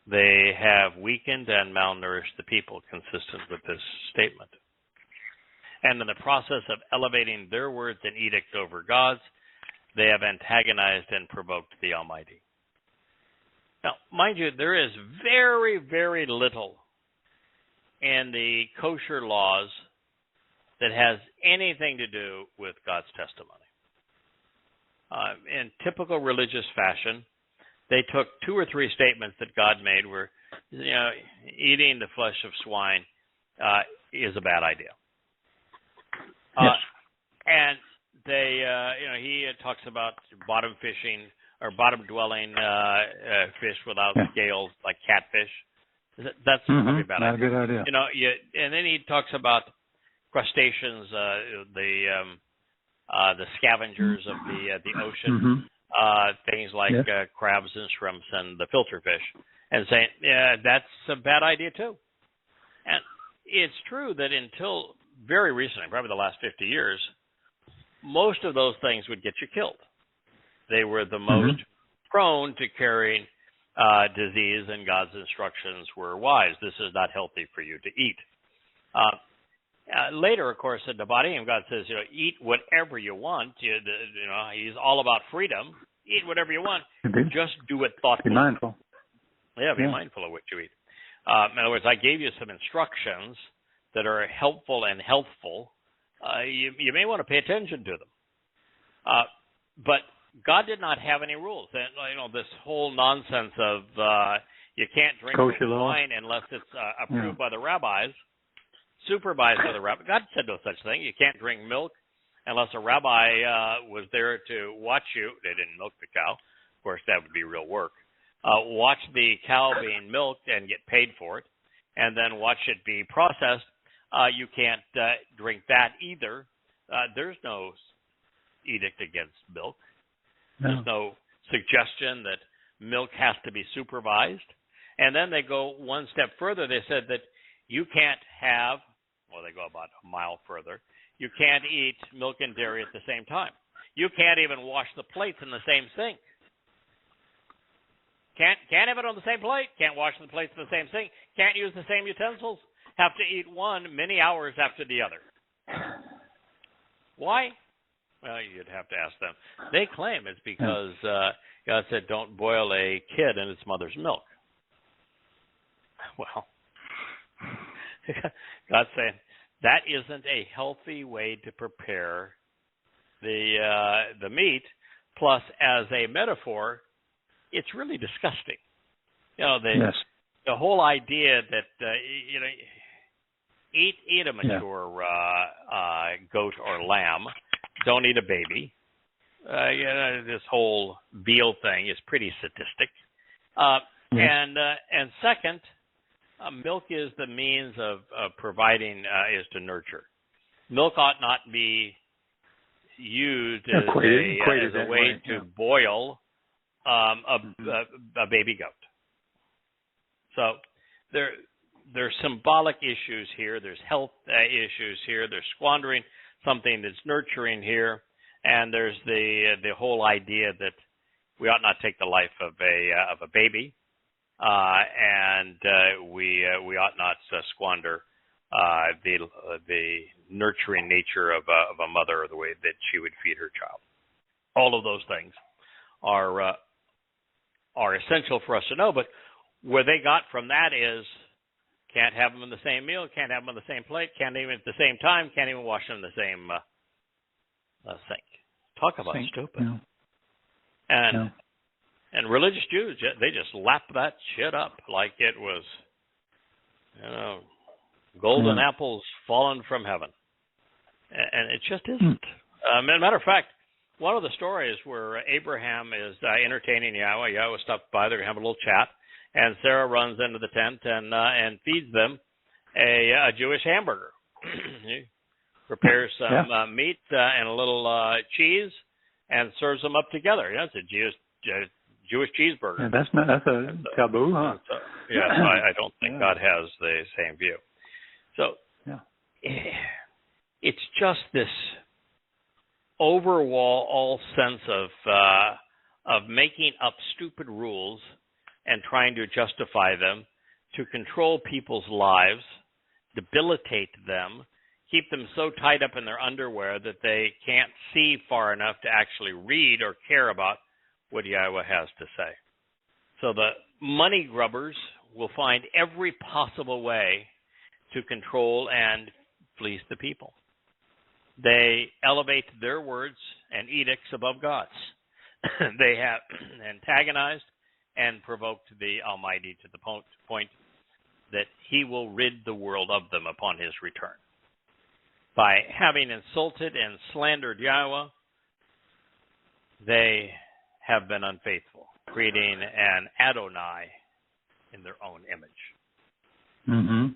they have weakened and malnourished the people, consistent with this statement. And in the process of elevating their words and edicts over God's, they have antagonized and provoked the Almighty. Now, mind you, there is very, very little in the kosher laws that has anything to do with God's testimony. In typical religious fashion, they took 2 or 3 statements that God made where, eating the flesh of swine is a bad idea. Yes. And they, he talks about bottom fishing or bottom dwelling fish without scales, like catfish. That's probably a bad idea.
Not a good idea.
And then he talks about crustaceans, the scavengers of the ocean, things like crabs and shrimps and the filter fish, and saying, that's a bad idea too. And it's true that until very recently, probably the last 50 years, most of those things would get you killed. They were the most prone to carrying disease, and God's instructions were wise. This is not healthy for you to eat. Later, of course, in the body, God says, eat whatever you want. He's all about freedom. Eat whatever you want. Just do it thoughtfully.
Be mindful.
Yeah, be mindful of what you eat. In other words, I gave you some instructions that are helpful and healthful. You may want to pay attention to them. But God did not have any rules. And, this whole nonsense of you can't drink wine unless it's approved by the rabbis, supervised by the rabbi. God said no such thing. You can't drink milk unless a rabbi was there to watch you. They didn't milk the cow. Of course, that would be real work. Watch the cow being milked and get paid for it. and then watch it be processed, you can't drink that either. There's no edict against milk.
No.
There's no suggestion that milk has to be supervised. And then they go one step further. They said that you can't have, well, they go about a mile further, you can't eat milk and dairy at the same time. You can't even wash the plates in the same sink. Can't have it on the same plate. Can't wash the plates in the same sink. Can't use the same utensils. Have to eat one many hours after the other. Why? Well, you'd have to ask them. They claim it's because God said don't boil a kid in its mother's milk. Well, God's saying that isn't a healthy way to prepare the meat. Plus, as a metaphor, it's really disgusting. You know, the whole idea that eat a mature goat or lamb, don't eat a baby. This whole veal thing is pretty sadistic. And second, milk is the means of providing, is to nurture. Milk ought not be used as a way to boil a baby goat. So there's symbolic issues here. There's health issues here. There's squandering something that's nurturing here, and there's the whole idea that we ought not take the life of a baby, and we ought not squander the nurturing nature of a mother, or the way that she would feed her child. All of those things are essential for us to know, but where they got from that is can't have them in the same meal, can't have them on the same plate, can't even at the same time, can't even wash them in the same sink. Talk about stupid. No. And religious Jews, they just lap that shit up like it was, golden apples fallen from heaven. And it just isn't. As a matter of fact, one of the stories where Abraham is entertaining Yahweh, Yahweh stops by, they're going to have a little chat, and Sarah runs into the tent and feeds them a Jewish hamburger. He prepares some meat and a little cheese and serves them up together. It's a Jewish cheeseburger.
Yeah, that's a taboo, huh?
So, I don't think God has the same view. So it's just this overall sense of making up stupid rules and trying to justify them to control people's lives, debilitate them, keep them so tied up in their underwear that they can't see far enough to actually read or care about what Yahweh has to say. So the money grubbers will find every possible way to control and fleece the people. They elevate their words and edicts above God's. They have antagonized and provoked the Almighty to the point that he will rid the world of them upon his return. By having insulted and slandered Yahweh, they have been unfaithful, creating an Adonai in their own image.
Mm-hmm.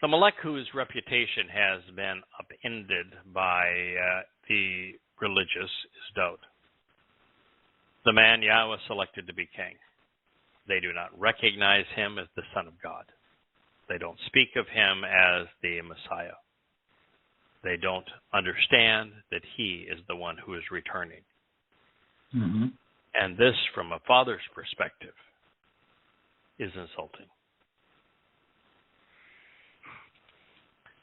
The Melech, whose reputation has been upended by the religious, is Dod, the man Yahweh selected to be king. They do not recognize him as the Son of God. They don't speak of him as the Messiah. They don't understand that he is the one who is returning.
Mm-hmm.
And this, from a father's perspective, is insulting.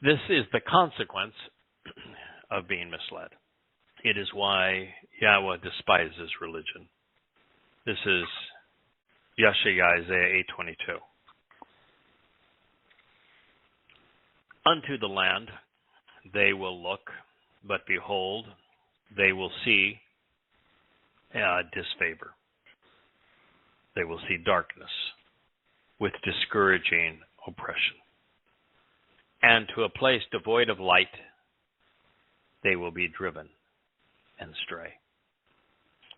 This is the consequence of being misled. It is why Yahweh despises religion. This is Isaiah 8:22. Unto the land they will look, but behold, they will see disfavor. They will see darkness with discouraging oppression. And to a place devoid of light, they will be driven and stray.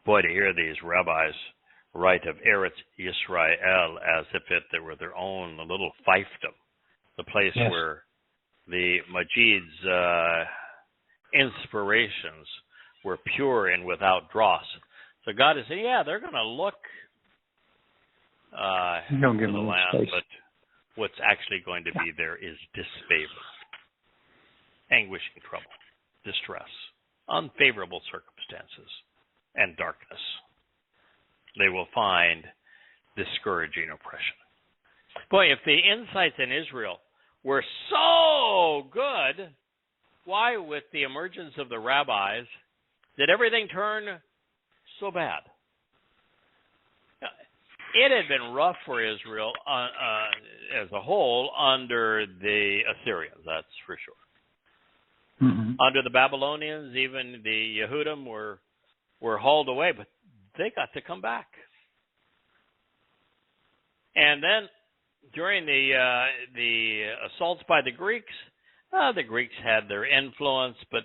Boy, to hear these rabbis write of Eretz Yisrael as if it were their own little fiefdom. the place where the Majid's inspirations were pure and without dross. So God is saying, yeah, they're going to look to the land, but what's actually going to be there is disfavor, anguishing trouble, distress, unfavorable circumstances, and darkness. They will find discouraging oppression. Boy, if the insights in Israel were so good, why, with the emergence of the rabbis, did everything turn so bad? It had been rough for Israel as a whole under the Assyrians, that's for sure. Mm-hmm. Under the Babylonians, even the Yehudim were hauled away, but they got to come back. And then during the assaults by the Greeks had their influence, but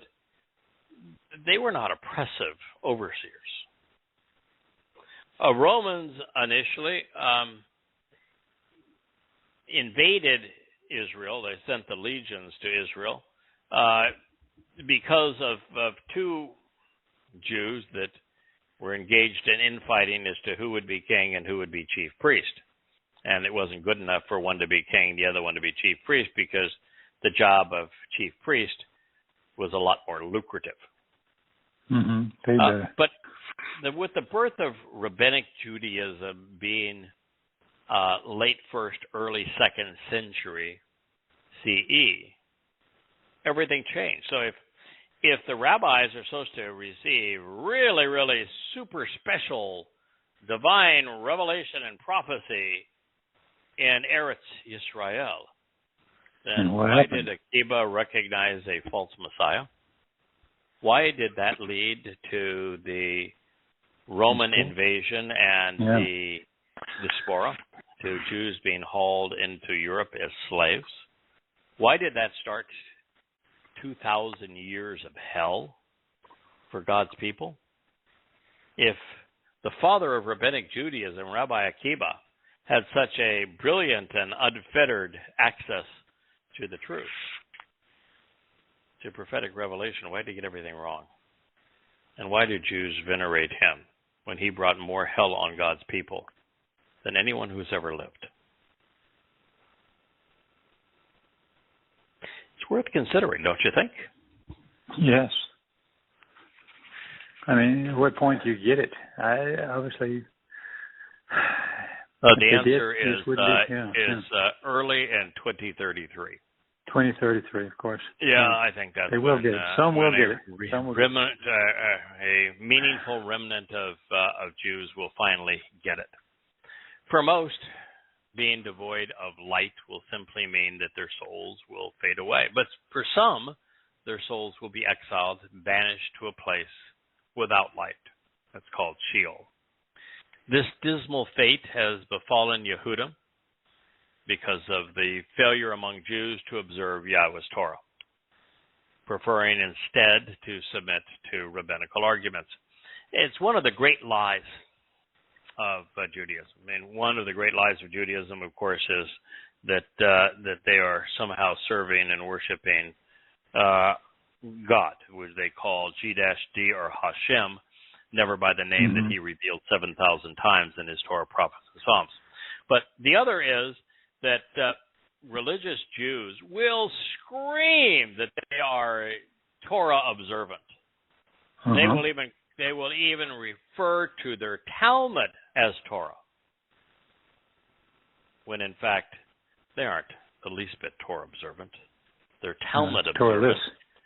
they were not oppressive overseers. Romans initially invaded Israel. They sent the legions to Israel because of two Jews that were engaged in infighting as to who would be king and who would be chief priest. And it wasn't good enough for one to be king, the other one to be chief priest, because the job of chief priest was a lot more lucrative.
Mm-hmm.
But with the birth of Rabbinic Judaism being late 1st, early 2nd century CE, everything changed. So if the rabbis are supposed to receive really, really super special divine revelation and prophecy in Eretz Yisrael, then why did Akiba recognize a false Messiah? Why did that lead to the Roman invasion and the diaspora, to Jews being hauled into Europe as slaves? Why did that start 2,000 years of hell for God's people? If the father of Rabbinic Judaism, Rabbi Akiba, had such a brilliant and unfettered access to the truth, to prophetic revelation, why did he get everything wrong? And why do Jews venerate him when he brought more hell on God's people than anyone who's ever lived? It's worth considering, don't you think?
Yes. I mean, at what point do you get it? Obviously...
the answer is early in 2033.
2033, of course.
Yeah, I think that's
they will get it. Some will get it.
A meaningful remnant of Jews will finally get it. For most, being devoid of light will simply mean that their souls will fade away. But for some, their souls will be exiled, banished to a place without light. That's called Sheol. This dismal fate has befallen Yehudim because of the failure among Jews to observe Yahweh's Torah, preferring instead to submit to rabbinical arguments. It's one of the great lies of Judaism. I mean, one of the great lies of Judaism, of course, is that they are somehow serving and worshiping God, which they call G-D or Hashem, never by the name that he revealed 7,000 times in his Torah, prophets, and Psalms. But the other is that religious Jews will scream that they are Torah observant. They will even refer to their Talmud as Torah, when in fact they aren't the least bit Torah observant. They're Talmud observant,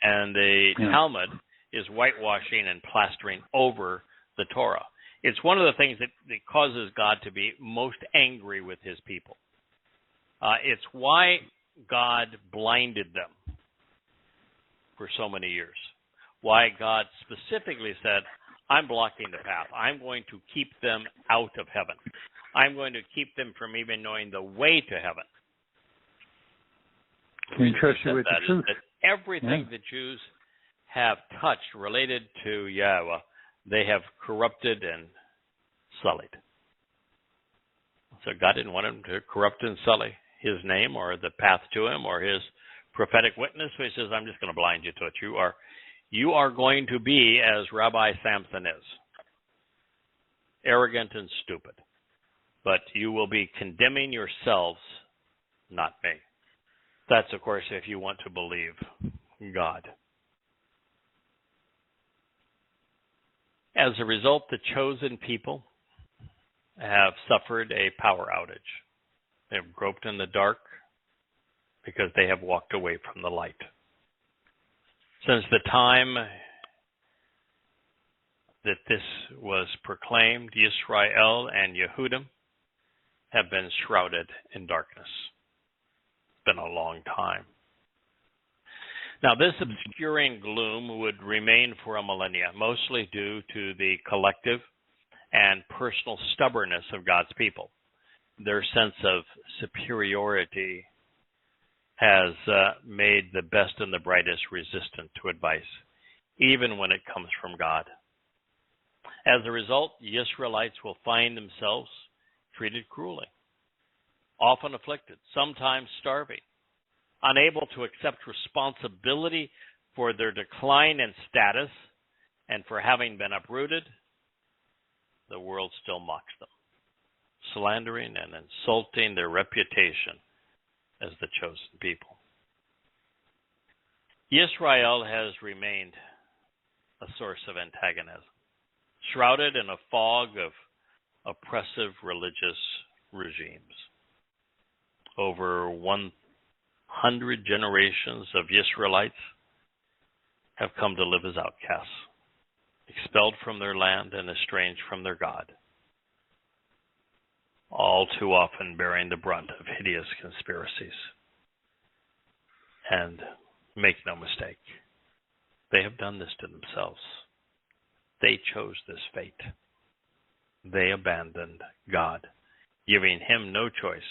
and the Talmud is whitewashing and plastering over the Torah. It's one of the things that causes God to be most angry with his people. It's why God blinded them for so many years. Why God specifically said, I'm blocking the path. I'm going to keep them out of heaven. I'm going to keep them from even knowing the way to heaven.
Can you trust you with the truth?
That everything the Jews have touched related to Yahweh, they have corrupted and sullied. So God didn't want them to corrupt and sully. his name or the path to him or his prophetic witness. So he says, I'm just going to blind you to it. You are going to be as Rabbi Samson is, arrogant and stupid. But you will be condemning yourselves, not me. That's, of course, if you want to believe God. As a result, the chosen people have suffered a power outage. They have groped in the dark because they have walked away from the light. Since the time that this was proclaimed, Yisrael and Yehudim have been shrouded in darkness. It's been a long time. Now, this obscuring gloom would remain for a millennia, mostly due to the collective and personal stubbornness of God's people. Their sense of superiority has made the best and the brightest resistant to advice, even when it comes from God. As a result, the Israelites will find themselves treated cruelly, often afflicted, sometimes starving, unable to accept responsibility for their decline in status and for having been uprooted. The world still mocks them, slandering and insulting their reputation as the chosen people. Israel has remained a source of antagonism, shrouded in a fog of oppressive religious regimes. Over 100 generations of Israelites have come to live as outcasts, expelled from their land and estranged from their God, all too often bearing the brunt of hideous conspiracies. And make no mistake, they have done this to themselves. They chose this fate. They abandoned God, giving him no choice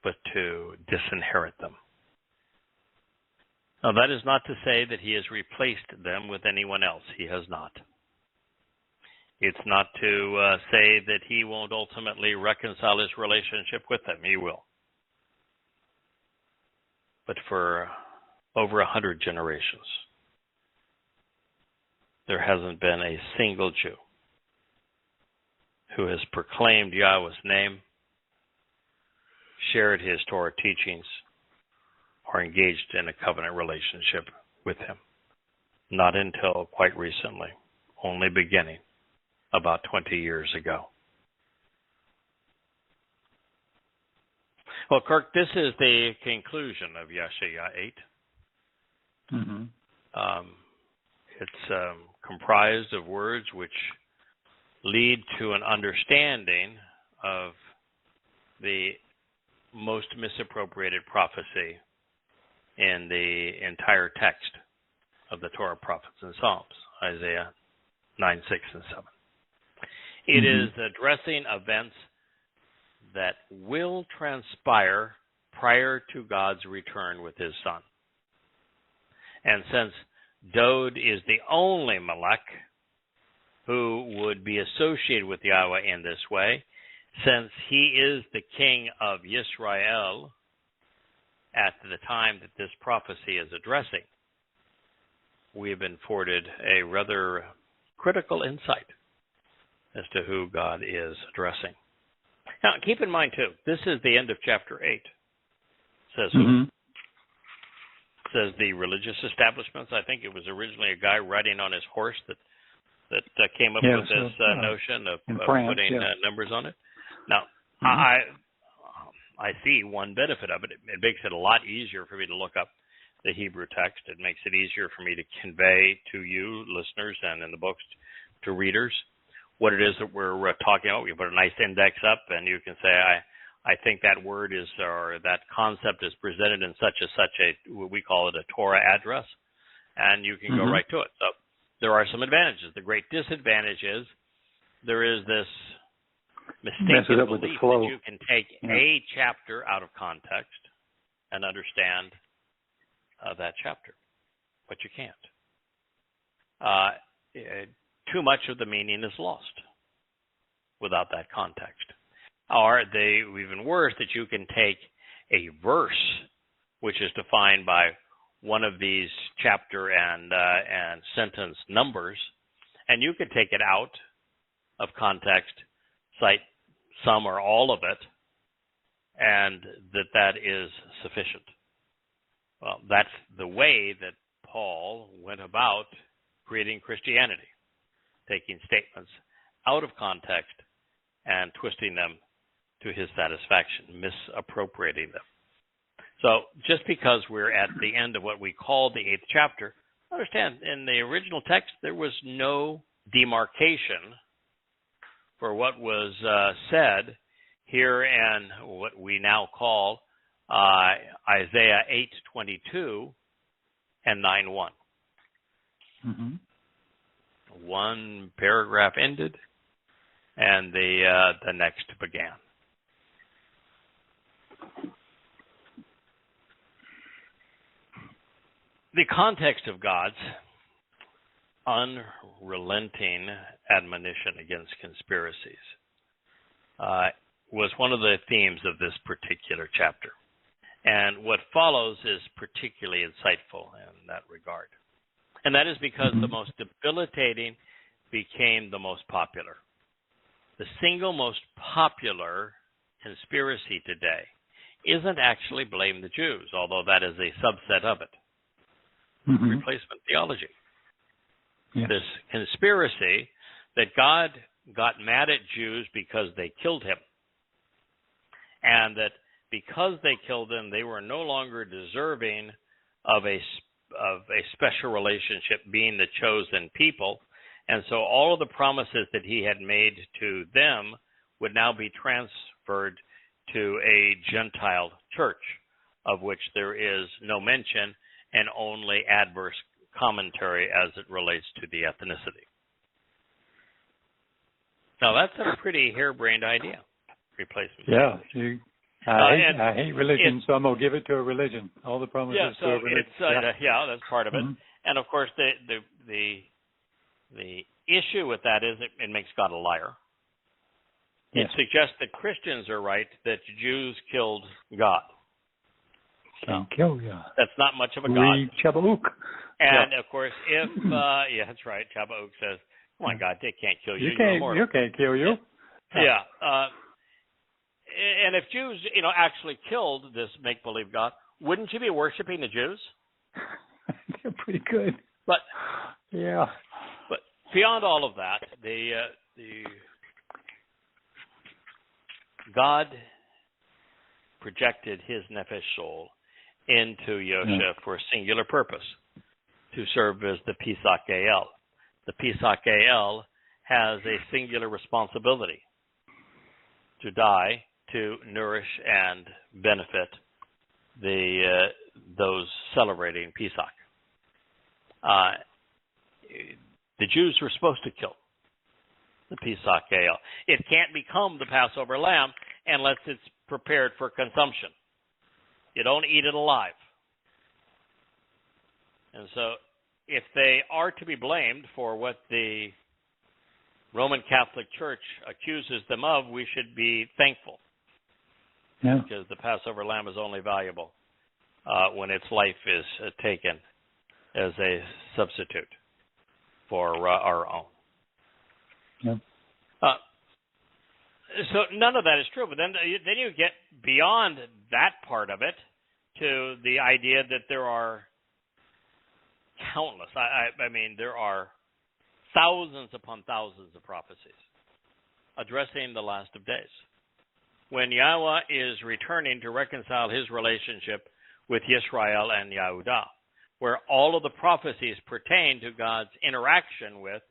but to disinherit them. Now, that is not to say that he has replaced them with anyone else. He has not. It's not to say that he won't ultimately reconcile his relationship with them. He will. But for over 100 generations, there hasn't been a single Jew who has proclaimed Yahweh's name, shared his Torah teachings, or engaged in a covenant relationship with him. Not until quite recently, only beginning about 20 years ago. Well, Kirk, this is the conclusion of Yeshaya 8.
Mm-hmm.
It's comprised of words which lead to an understanding of the most misappropriated prophecy in the entire text of the Torah, prophets, and Psalms, Isaiah 9, 6, and 7. It is addressing events that will transpire prior to God's return with his Son. And since Dod is the only Malek who would be associated with Yahweh in this way, since he is the king of Yisrael at the time that this prophecy is addressing, we have been afforded a rather critical insight as to who God is addressing. Now, keep in mind, too, this is the end of chapter 8. It says who? It says the religious establishments. I think it was originally a guy riding on his horse that came up with this notion of putting numbers on it. Now, I see one benefit of it. It makes it a lot easier for me to look up the Hebrew text. It makes it easier for me to convey to you, listeners, and in the books to readers, what it is that we're talking about. We put a nice index up, and you can say, I think that word is, or that concept is presented in such a, we call it a Torah address, and you can go right to it. So there are some advantages. The great disadvantage is there is this mistaken belief that you can take a chapter out of context and understand that chapter, but you can't. Too much of the meaning is lost without that context. Or even worse, that you can take a verse, which is defined by one of these chapter and sentence numbers, and you could take it out of context, cite some or all of it, and that is sufficient. Well, that's the way that Paul went about creating Christianity, taking statements out of context and twisting them to his satisfaction, misappropriating them. So just because we're at the end of what we call the 8th chapter, understand, in the original text, there was no demarcation for what was said here in what we now call Isaiah 8:22 and 9:1.
Mm-hmm.
One paragraph ended, and the next began. The context of God's unrelenting admonition against conspiracies was one of the themes of this particular chapter. And what follows is particularly insightful in that regard. And that is because the most debilitating became the most popular. The single most popular conspiracy today isn't actually blame the Jews, although that is a subset of it. Replacement theology.
Yes.
This conspiracy that God got mad at Jews because they killed him, and that because they killed him, they were no longer deserving of a special relationship, being the chosen people, and so all of the promises that he had made to them would now be transferred to a Gentile church, of which there is no mention and only adverse commentary as it relates to the ethnicity. Now, that's a pretty harebrained idea, replacement.
Yeah. I hate religion, so I'm going to give it to a religion. All the promises to a religion.
That's part of it. And, of course, the issue with that is it makes God a liar. It suggests that Christians are right, that Jews killed God.
Can't kill God.
That's not much of a God.
Shabat.
And, of course, if, that's right, Shabat says, come on, God, they can't kill you.
You can't kill you.
Yeah. And if Jews, actually killed this make-believe God, wouldn't you be worshiping the Jews?
They're pretty good.
But beyond all of that, the God projected his nefesh soul into Yosha for a singular purpose, to serve as the Pisak El. The Pisak El has a singular responsibility to die to nourish and benefit those celebrating Pesach. The Jews were supposed to kill the Pesach El. It can't become the Passover lamb unless it's prepared for consumption. You don't eat it alive. And so if they are to be blamed for what the Roman Catholic Church accuses them of, we should be thankful.
Yeah.
Because the Passover lamb is only valuable when its life is taken as a substitute for our own.
Yeah.
So none of that is true. But then you get beyond that part of it to the idea that there are countless. I mean, there are thousands upon thousands of prophecies addressing the last of days, when Yahweh is returning to reconcile his relationship with Yisrael and Yehudah, where all of the prophecies pertain to God's interaction with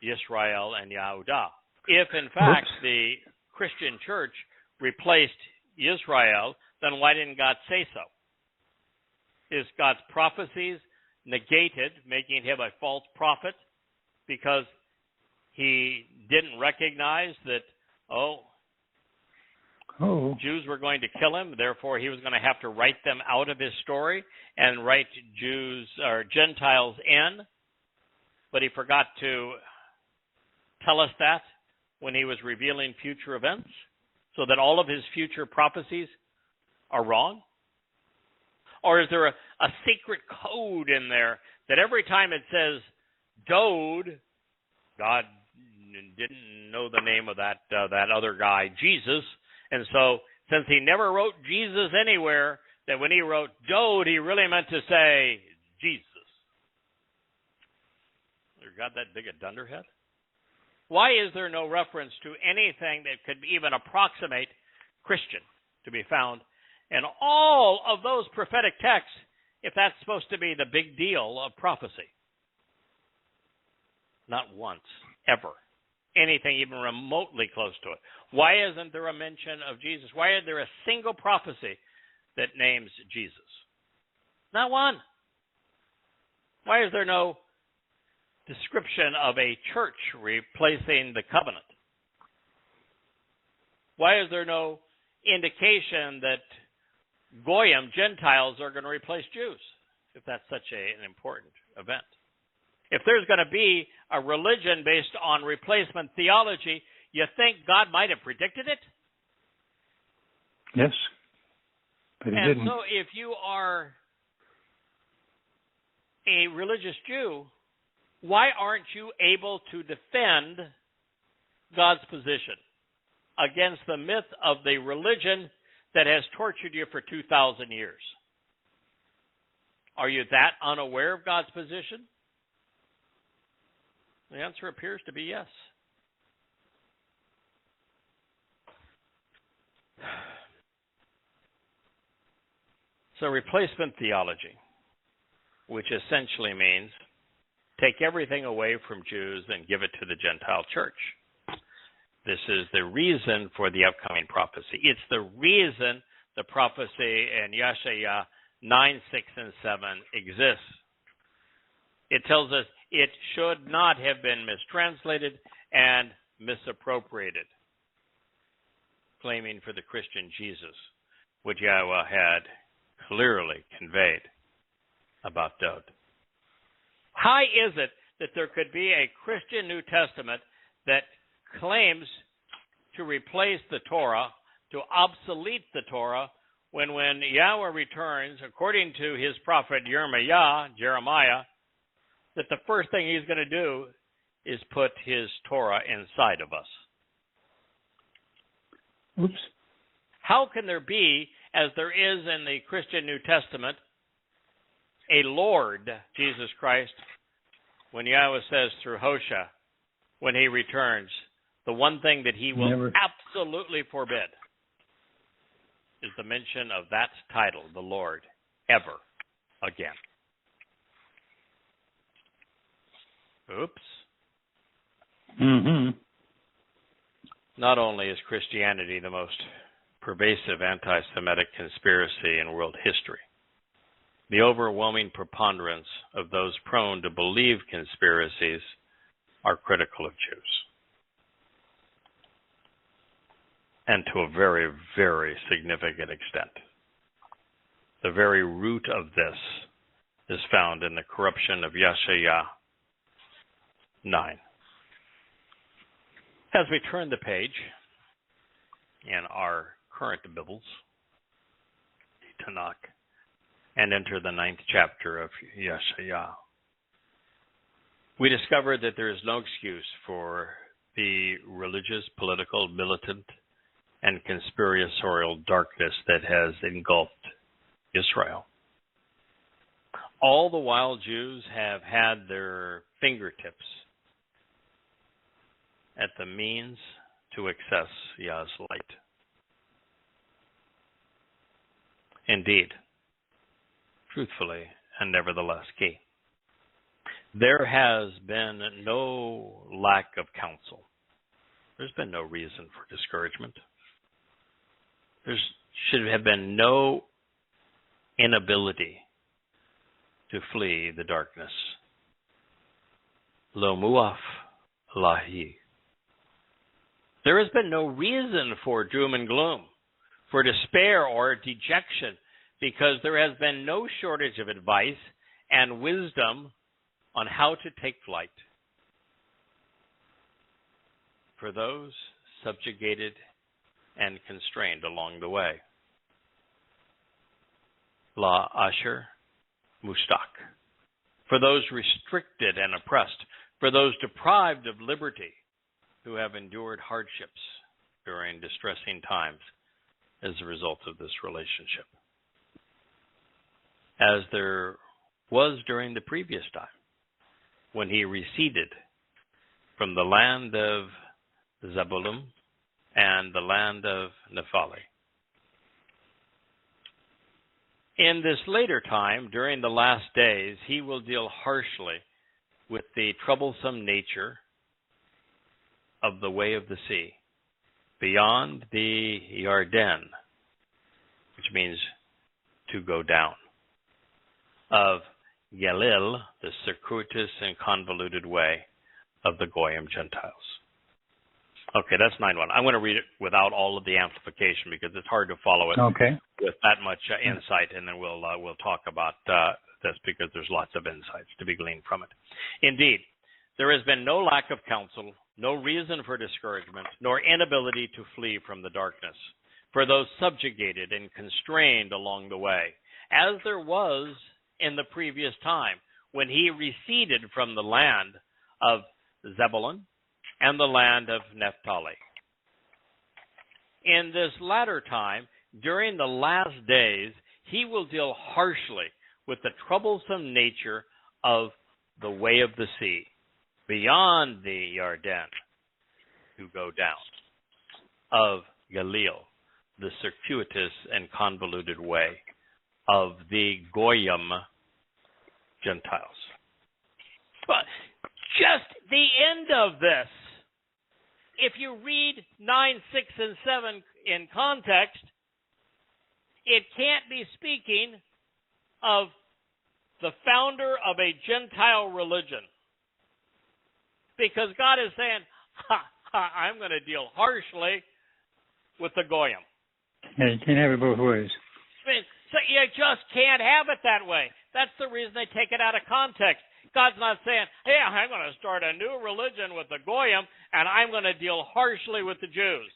Yisrael and Yehudah. If, in fact, the Christian church replaced Israel, then why didn't God say so? Is God's prophecies negated, making him a false prophet because he didn't recognize that, Jews were going to kill him, therefore he was going to have to write them out of his story and write Jews or Gentiles in, but he forgot to tell us that when he was revealing future events? so that all of his future prophecies are wrong? Or is there a secret code in there that every time it says Dode, God didn't know the name of that other guy, Jesus, and so since he never wrote Jesus anywhere, that when he wrote Dode, he really meant to say Jesus. You got that big a dunderhead? Why is there no reference to anything that could even approximate Christian to be found in all of those prophetic texts, if that's supposed to be the big deal of prophecy? Not once, ever, anything even remotely close to it. Why isn't there a mention of Jesus? Why is there a single prophecy that names Jesus? Not one. Why is there no description of a church replacing the covenant? Why is there no indication that Goyim, Gentiles, are going to replace Jews, if that's such an important event? If there's going to be a religion based on replacement theology, you think God might have predicted it?
Yes, but he didn't.
And so if you are a religious Jew, why aren't you able to defend God's position against the myth of the religion that has tortured you for 2,000 years? Are you that unaware of God's position? The answer appears to be yes. So replacement theology, which essentially means take everything away from Jews and give it to the Gentile church. This is the reason for the upcoming prophecy. It's the reason the prophecy in Yeshaya 9, 6, and 7 exists. It tells us it should not have been mistranslated and misappropriated, claiming for the Christian Jesus, which Yahweh had clearly conveyed about Dode. How is it that there could be a Christian New Testament that claims to replace the Torah, to obsolete the Torah, when Yahweh returns, according to his prophet Jeremiah, that the first thing he's going to do is put his Torah inside of us?
Oops.
How can there be, as there is in the Christian New Testament, a Lord, Jesus Christ, when Yahweh says through Hosea, when he returns, the one thing that he will absolutely forbid is the mention of that title, the Lord, ever again? Oops.
Mm-hmm.
Not only is Christianity the most pervasive anti-Semitic conspiracy in world history, the overwhelming preponderance of those prone to believe conspiracies are critical of Jews. And to a very, very significant extent. The very root of this is found in the corruption of Yeshaya 9. As we turn the page in our current Bibles, Tanakh, and enter the 9th chapter of Yeshaya, we discover that there is no excuse for the religious, political, militant, and conspiratorial darkness that has engulfed Israel. All the while, Jews have had their fingertips at the means to access Yah's light. Indeed, truthfully, and nevertheless key, there has been no lack of counsel. There's been no reason for discouragement. There should have been no inability to flee the darkness. Lo muaf lahi. There has been no reason for doom and gloom, for despair or dejection, because there has been no shortage of advice and wisdom on how to take flight. For those subjugated and constrained along the way. La Asher Mustak. For those restricted and oppressed, for those deprived of liberty, who have endured hardships during distressing times as a result of this relationship. As there was during the previous time, when he receded from the land of Zebulun and the land of Naphtali. In this later time, during the last days, he will deal harshly with the troublesome nature of the way of the sea, beyond the Yarden, which means to go down, of Galil, the circuitous and convoluted way of the Goyim Gentiles. Okay, that's 9:1. I'm going to read it without all of the amplification because it's hard to follow it with that much insight, and then we'll talk about this because there's lots of insights to be gleaned from it. Indeed, there has been no lack of counsel, no reason for discouragement, nor inability to flee from the darkness, for those subjugated and constrained along the way, as there was in the previous time, when he receded from the land of Zebulun and the land of Naphtali. In this latter time, during the last days, he will deal harshly with the troublesome nature of the way of the sea, beyond the Yarden, to go down, of Galil, the circuitous and convoluted way of the Goyim Gentiles. But just the end of this, if you read 9, 6, and 7 in context, it can't be speaking of the founder of a Gentile religion. Because God is saying, I'm going to deal harshly with the Goyim.
Yeah, you can't have it both ways.
So you just can't have it that way. That's the reason they take it out of context. God's not saying, hey, I'm going to start a new religion with the Goyim, and I'm going to deal harshly with the Jews.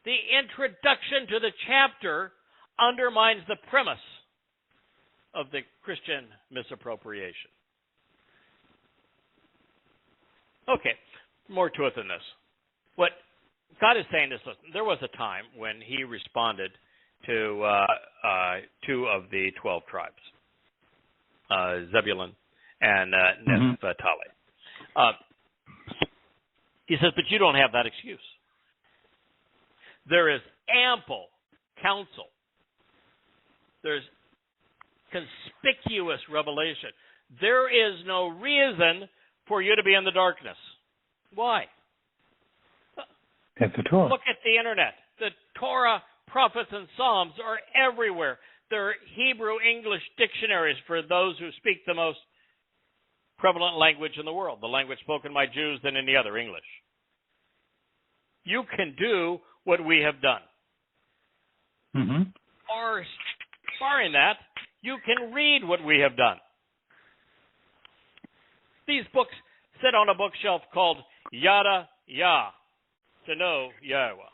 The introduction to the chapter undermines the premise of the Christian misappropriation. Okay, more to it than this. What God is saying is, listen, there was a time when he responded to 2 of the 12 tribes, Zebulun and Naphtali. He says, but you don't have that excuse. There is ample counsel. There's conspicuous revelation. There is no reason for you to be in the darkness. Why?
That's the Torah.
Look at the internet. The Torah, prophets, and Psalms are everywhere. There are Hebrew-English dictionaries for those who speak the most prevalent language in the world, the language spoken by Jews than any other, English. You can do what we have done. Or, barring that, you can read what we have done. These books sit on a bookshelf called Yada Yahowah, to know Yahowah.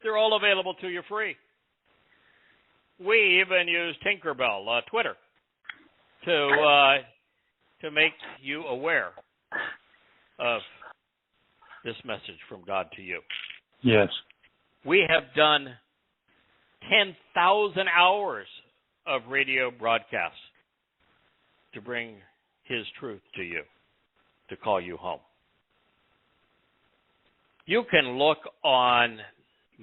They're all available to you free. We even use Tinkerbell, Twitter, to make you aware of this message from God to you.
Yes.
We have done 10,000 hours of radio broadcasts to bring his truth to you, to call you home. You can look on,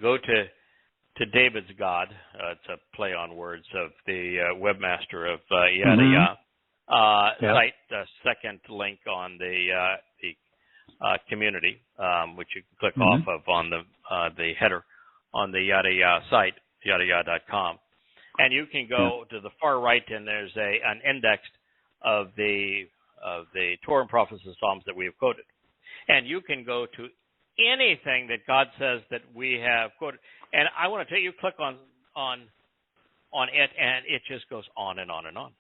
go to David's God, it's a play on words of the webmaster of Yada Yahowah, site, the second link on the community, which you can click off of on the header on the Yada Yahowah site, yadayah.com. And you can go to the far right, and there's an index of the Torah and Prophets and Psalms that we have quoted. And you can go to anything that God says that we have quoted. And I want to tell you, click on it, and it just goes on and on and on.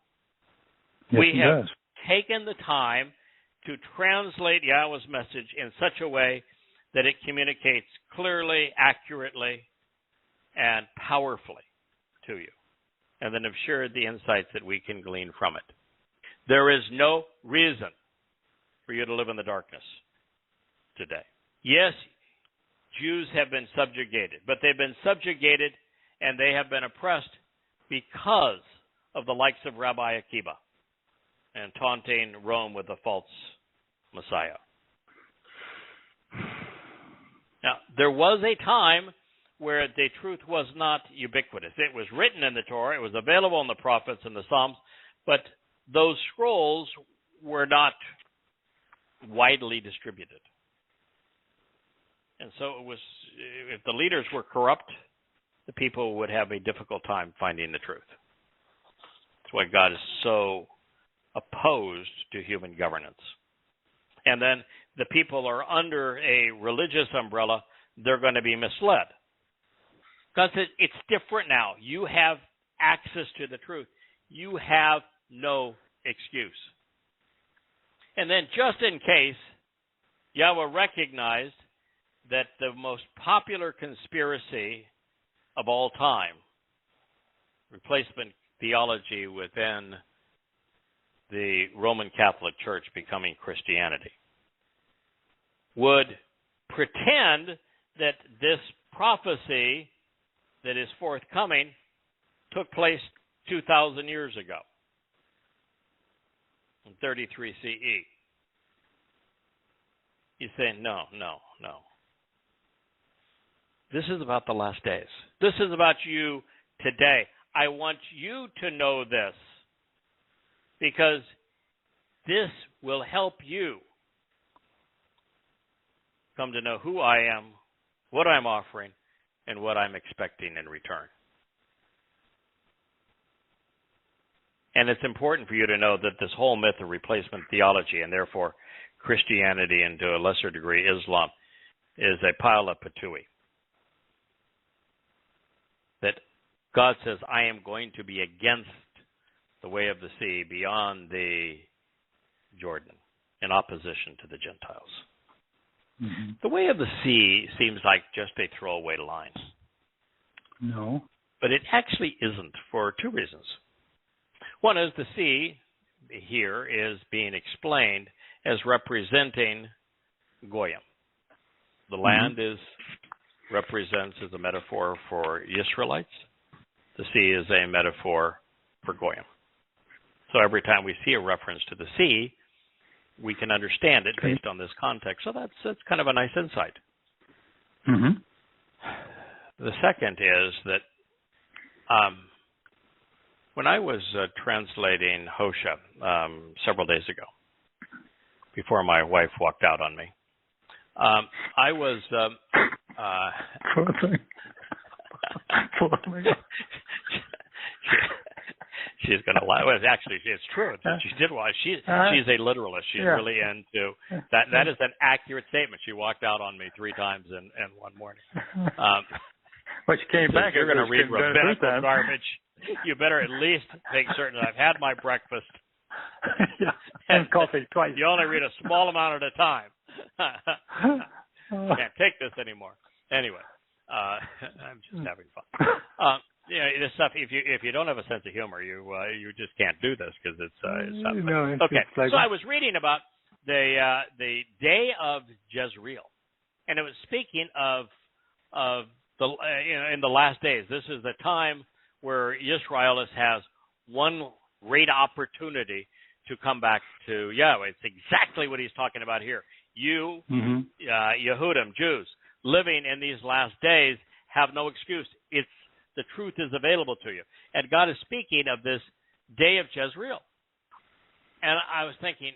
Yes,
we have
does.
taken the time to translate Yahweh's message in such a way that it communicates clearly, accurately, and powerfully to you, and then have shared the insights that we can glean from it. There is no reason for you to live in the darkness today. Yes, Jews have been subjugated, but they've been subjugated and they have been oppressed because of the likes of Rabbi Akiba and taunting Rome with a false Messiah. Now, there was a time where the truth was not ubiquitous. It was written in the Torah, it was available in the prophets and the Psalms, but those scrolls were not widely distributed. And so it was, if the leaders were corrupt, the people would have a difficult time finding the truth. That's why God is so opposed to human governance. And then the people are under a religious umbrella, they're going to be misled. God says, it's different now. You have access to the truth. You have no excuse. And then just in case, Yahweh recognized that the most popular conspiracy of all time, replacement theology within the Roman Catholic Church becoming Christianity, would pretend that this prophecy that is forthcoming took place 2,000 years ago, in 33 CE. He's saying, no. This is about the last days. This is about you today. I want you to know this because this will help you come to know who I am, what I'm offering, and what I'm expecting in return. And it's important for you to know that this whole myth of replacement theology, and therefore Christianity and to a lesser degree Islam, is a pile of patooey. That God says, I am going to be against the way of the sea beyond the Jordan in opposition to the Gentiles. Mm-hmm. The way of the sea seems like just a throwaway line.
No.
But it actually isn't for two reasons. One is the sea here is being explained as representing Goyim. The land represents as a metaphor for Israelites. The sea is a metaphor for Goyim. So every time we see a reference to the sea, we can understand it based on this context. So that's kind of a nice insight. Mm-hmm. The second is that when I was translating Hosea several days ago, before my wife walked out on me, I was...
Poor thing.
She's going to lie. Well, actually, it's true. She did lie. She's a literalist. She's really into that. That is an accurate statement. She walked out on me 3 times in one morning.
But she came back.
You're going to read rabbinical garbage. You better at least make certain that I've had my breakfast.
And coffee twice.
You only read a small amount at a time. Can't take this anymore. Anyway, I'm just having fun. This stuff. If you don't have a sense of humor, you just can't do this because it's not funny. Okay. So I was reading about the day of Jezreel, and it was speaking of the in the last days. This is the time where Israel has one great opportunity to come back to Yahweh. It's exactly what he's talking about here. You, Yehudim, Jews, living in these last days have no excuse. The truth is available to you. And God is speaking of this day of Jezreel. And I was thinking,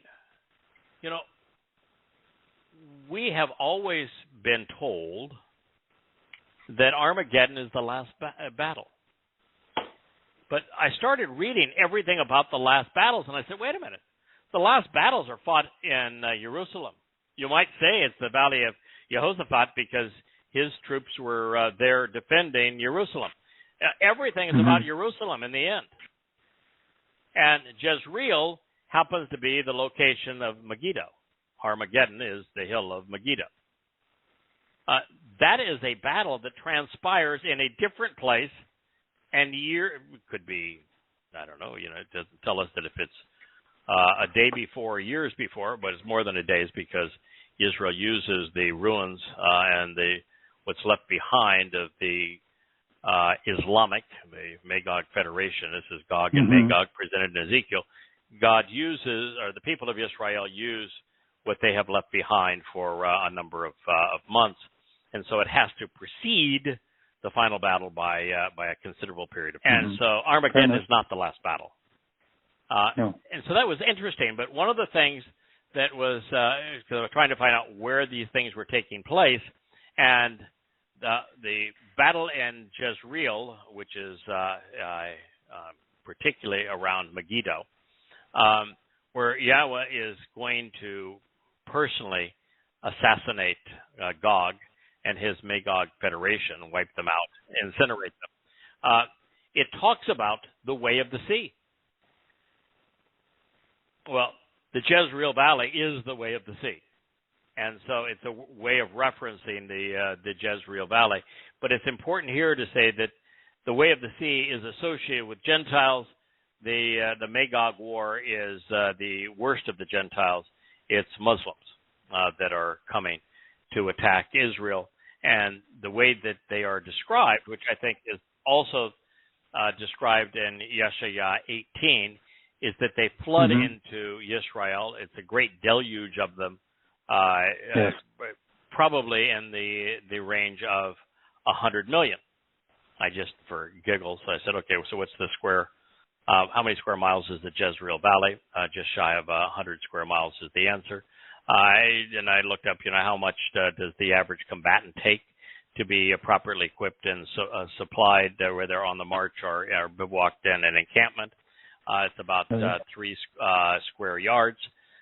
we have always been told that Armageddon is the last battle. But I started reading everything about the last battles, and I said, wait a minute. The last battles are fought in Jerusalem. You might say it's the Valley of Jehoshaphat because his troops were there defending Jerusalem. Everything is about Jerusalem in the end. And Jezreel happens to be the location of Megiddo, Armageddon is the hill of Megiddo. That is a battle that transpires in a different place, and could be, I don't know, it doesn't tell us that if it's a day before or years before, but it's more than a day because Israel uses the ruins and what's left behind of the Islamic, the Magog Federation. This is Gog and Magog presented in Ezekiel. God uses, or the people of Israel use what they have left behind for a number of months. And so it has to precede the final battle by a considerable period of time. And so Armageddon is not the last battle.
No.
And so that was interesting. But one of the things that was, because I was trying to find out where these things were taking place, and the battle in Jezreel, which is particularly around Megiddo, where Yahweh is going to personally assassinate Gog and his Magog Federation, wipe them out, incinerate them. It talks about the way of the sea. Well, the Jezreel Valley is the way of the sea. And so it's a way of referencing the Jezreel Valley. But it's important here to say that the way of the sea is associated with Gentiles. The Magog War is the worst of the Gentiles. It's Muslims that are coming to attack Israel. And the way that they are described, which I think is also described in Yeshaya 18, is that they flood into Israel. It's a great deluge of them, probably in the range of 100 million. I just, for giggles, I said, okay, so what's the square? How many square miles is the Jezreel Valley? Just shy of 100 square miles is the answer. And I looked up, how much does the average combatant take to be properly equipped and supplied, whether they're on the march or bivouacked in an encampment. It's about 3 square yards.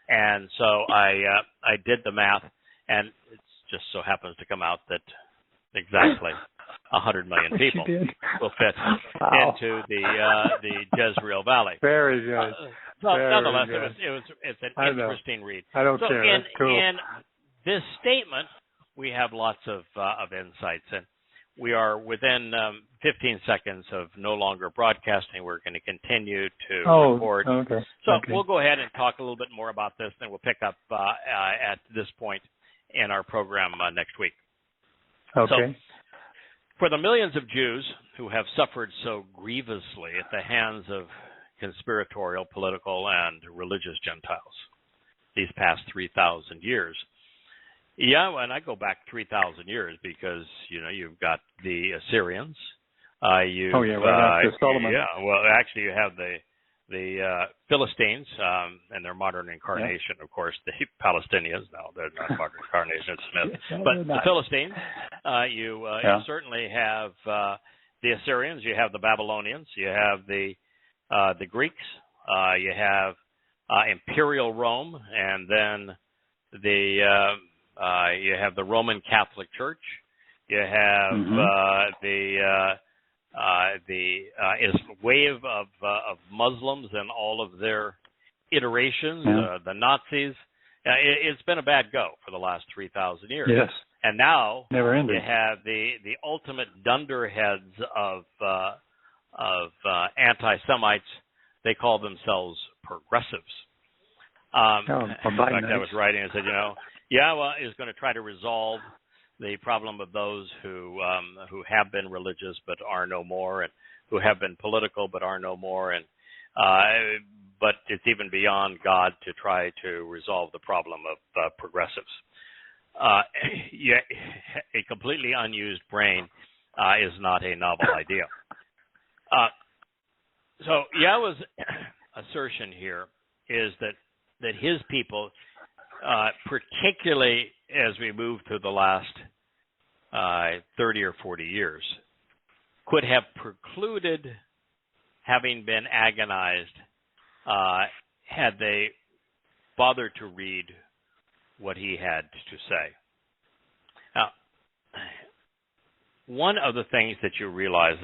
And so I did the math, and it just so happens to come out that exactly 100 million people will fit into the Jezreel Valley.
Very good.
Nonetheless, it's an interesting read.
I don't care. That's cool.
In this statement, we have lots of insights, and we are within 15 seconds of no longer broadcasting. We're going to continue to record.
Okay.
So we'll go ahead and talk a little bit more about this, and we'll pick up at this point in our program next week.
Okay.
So, for the millions of Jews who have suffered so grievously at the hands of conspiratorial, political, and religious Gentiles these past 3,000 years. Yeah, and I go back 3,000 years because, you've got the Assyrians. Right
after Solomon.
Yeah, well, actually you have the Philistines and their modern incarnation, of course, the Palestinians. No, they're not modern incarnation, it's Smith. But the Philistines, you certainly have the Assyrians, you have the Babylonians, you have the Greeks, you have Imperial Rome, and then you have the Roman Catholic Church. You have the wave of Muslims and all of their iterations, the Nazis. It's been a bad go for the last 3,000 years.
Yes.
And now
Never ended.
you have the ultimate dunderheads of anti-Semites. They call themselves progressives. In fact, I was writing and said, Yahweh is going to try to resolve the problem of those who have been religious but are no more, and who have been political but are no more, and but it's even beyond God to try to resolve the problem of progressives. A completely unused brain is not a novel idea. So Yahweh's assertion here is that his people, particularly as we move through the last 30 or 40 years, could have precluded having been agonized had they bothered to read what he had to say. Now, one of the things that you realize,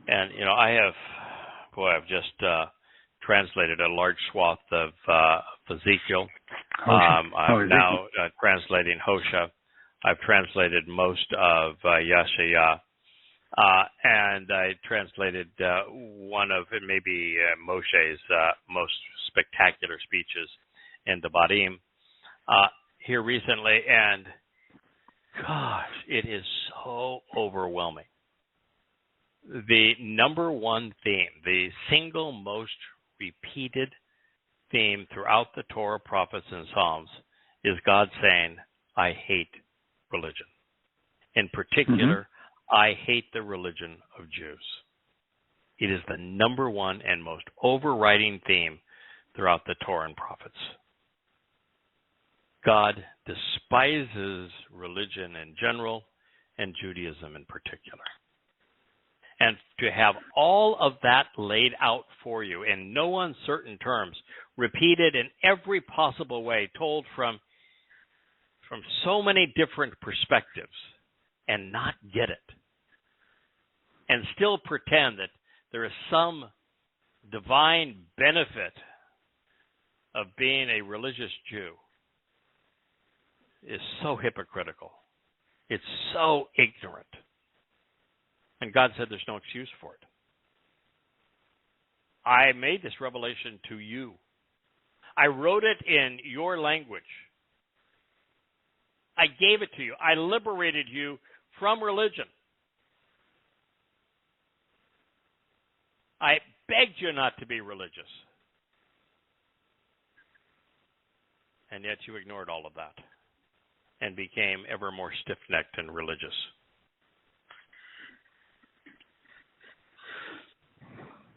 and I've just translated a large swath of Ezekiel. I'm now translating Hosea. I've translated most of Yeshaya, and I translated one of maybe Moshe's most spectacular speeches in the Badim here recently, and gosh, it is so overwhelming. The number one theme, the single most repeated theme throughout the Torah, prophets, and Psalms is God saying, I hate religion. In particular, I hate the religion of Jews. It is the number one and most overriding theme throughout the Torah and prophets. God despises religion in general and Judaism in particular. And to have all of that laid out for you in no uncertain terms, repeated in every possible way, told from so many different perspectives, and not get it, and still pretend that there is some divine benefit of being a religious Jew, is so hypocritical. It's so ignorant. And God said there's no excuse for it. I made this revelation to you. I wrote it in your language. I gave it to you. I liberated you from religion. I begged you not to be religious. And yet you ignored all of that and became ever more stiff-necked and religious.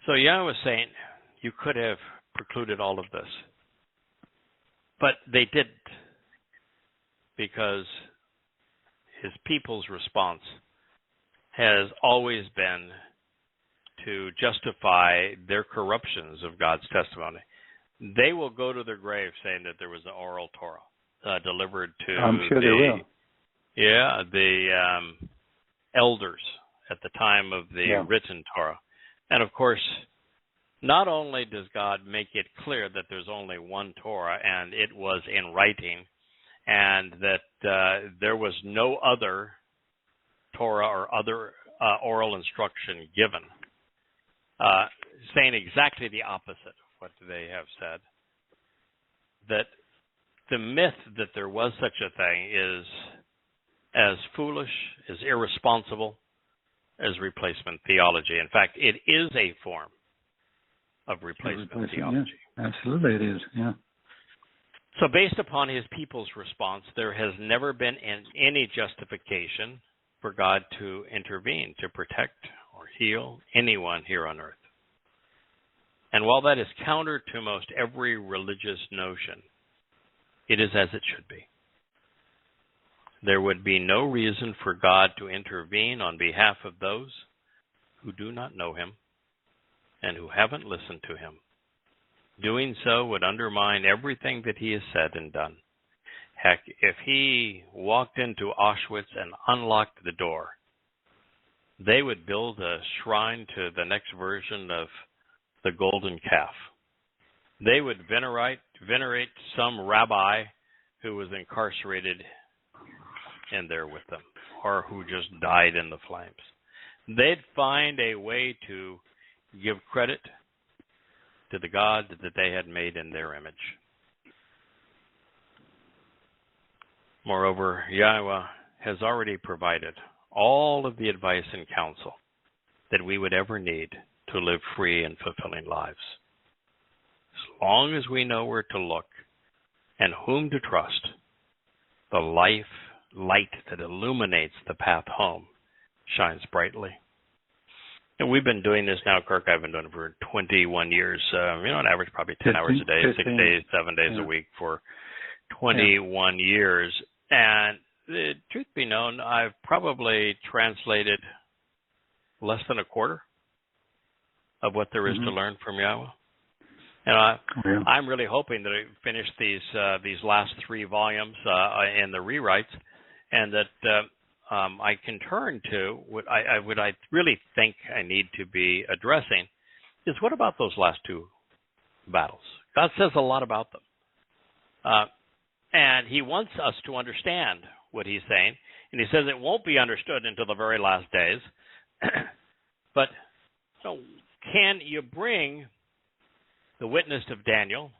So Yahweh was saying, you could have precluded all of this. But they didn't, because his people's response has always been to justify their corruptions of God's testimony. They will go to their grave saying that there was an oral Torah delivered to
I'm sure they will.
Yeah, the elders at the time of the written Torah. And of course, not only does God make it clear that there's only one Torah and it was in writing, and that there was no other Torah or other oral instruction given, saying exactly the opposite of what they have said, that the myth that there was such a thing is as foolish, as irresponsible as replacement theology. In fact, it is a form of replacement theology.
Yeah. Absolutely it is, yeah.
So based upon his people's response, there has never been any justification for God to intervene, to protect or heal anyone here on earth. And while that is counter to most every religious notion, it is as it should be. There would be no reason for God to intervene on behalf of those who do not know him and who haven't listened to him. Doing so would undermine everything that he has said and done. Heck, if he walked into Auschwitz and unlocked the door, they would build a shrine to the next version of the golden calf. They would venerate some rabbi who was incarcerated in there with them, or who just died in the flames. They'd find a way to give credit to the God that they had made in their image. Moreover, Yahweh has already provided all of the advice and counsel that we would ever need to live free and fulfilling lives. As long as we know where to look and whom to trust, the light that illuminates the path home shines brightly. And we've been doing this now, Kirk. I've been doing it for 21 years. On average, probably 10 hours a day, 6 days, 7 days a week for 21 years. And the truth be known, I've probably translated less than a quarter of what there is to learn from Yahweh. And I'm really hoping that I finish these last 3 volumes in the rewrites, and that I can turn to what I really think I need to be addressing is, what about those last 2 battles? God says a lot about them. And he wants us to understand what he's saying. And he says it won't be understood until the very last days. But can you bring the witness of Daniel,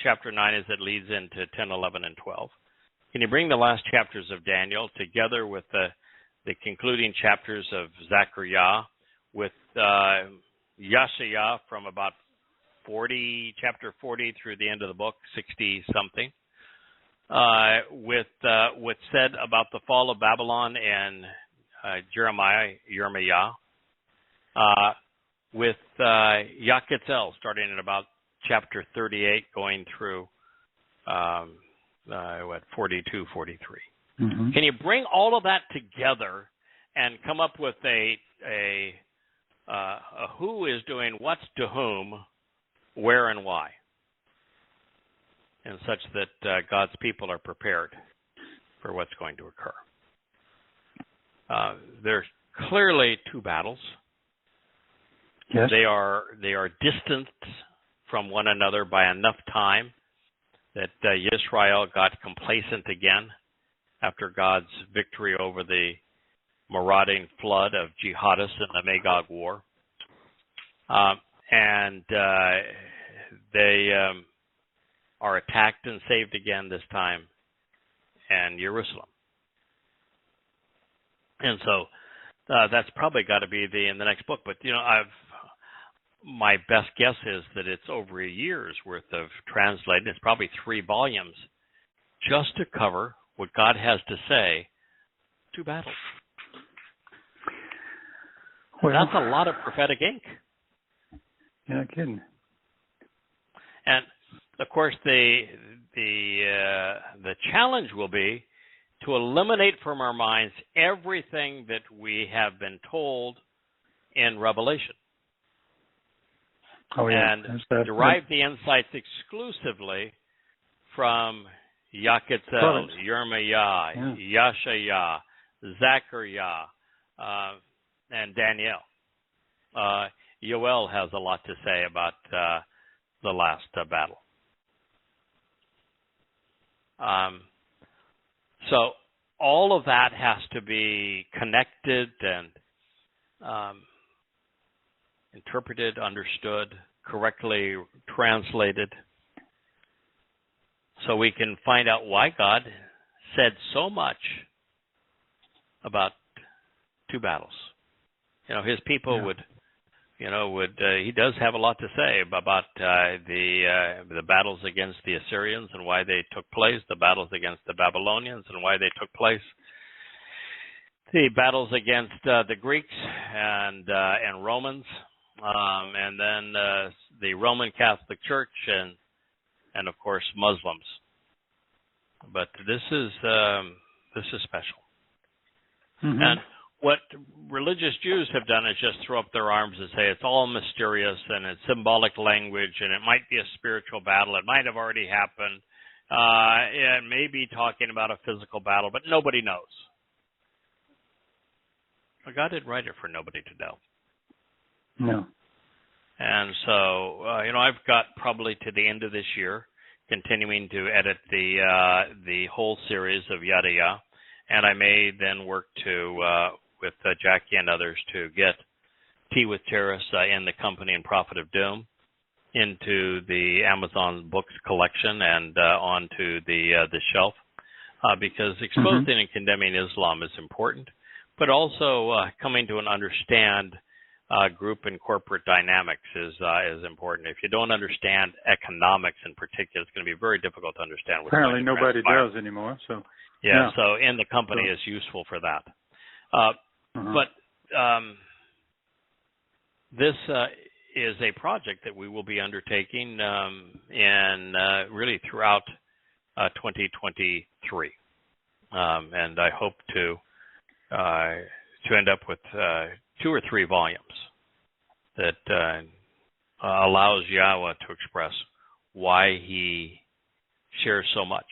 chapter 9 as it leads into 10, 11, and 12. Can you bring the last chapters of Daniel together with the concluding chapters of Zechariah, with Yeshaya from about chapter 40 through the end of the book, 60-something, with what's said about the fall of Babylon and Yirmiah, with Yaquetzil starting at about chapter 38 going through 42, 43. Mm-hmm. Can you bring all of that together and come up with a who is doing what's to whom, where and why, and such that God's people are prepared for what's going to occur? There's clearly two battles.
Yes.
They are distant from one another by enough time that Israel got complacent again after God's victory over the marauding flood of jihadists in the Magog War. And they are attacked and saved again this time in Jerusalem. And so that's probably got to be in the next book. But, my best guess is that it's over a year's worth of translating. It's probably 3 volumes just to cover what God has to say. 2 battles. Well, that's a lot of prophetic ink.
You're not kidding.
And of course, the challenge will be to eliminate from our minds everything that we have been told in Revelation.
Oh, yeah.
And derive the insights exclusively from Yaquetzil, Yirmiah, Yeshaya, Zechariah, and Daniel. Yoel has a lot to say about the last battle. So all of that has to be connected and interpreted, understood, correctly translated, so we can find out why God said so much about 2 battles. His people would he does have a lot to say about the battles against the Assyrians and why they took place, the battles against the Babylonians and why they took place, the battles against the Greeks and Romans, and then the Roman Catholic Church and of course Muslims. But this is special. Mm-hmm. And what religious Jews have done is just throw up their arms and say it's all mysterious and it's symbolic language and it might be a spiritual battle. It might have already happened. It may be talking about a physical battle, but nobody knows. But God didn't write it for nobody to know.
No.
And so, I've got probably to the end of this year continuing to edit the whole series of Yada Yahowah, and I may then work with Jackie and others to get Tea with Terrace in the Company and Prophet of Doom into the Amazon Books collection and onto the shelf, because exposing and condemning Islam is important, but also coming to understand group and corporate dynamics is important. If you don't understand economics in particular, it's going to be very difficult to understand.
Apparently nobody does anymore. So
so in the Company is useful for that. But this is a project that we will be undertaking in really throughout 2023, and I hope to end up with 2 or 3 volumes that allows Yahweh to express why He shares so much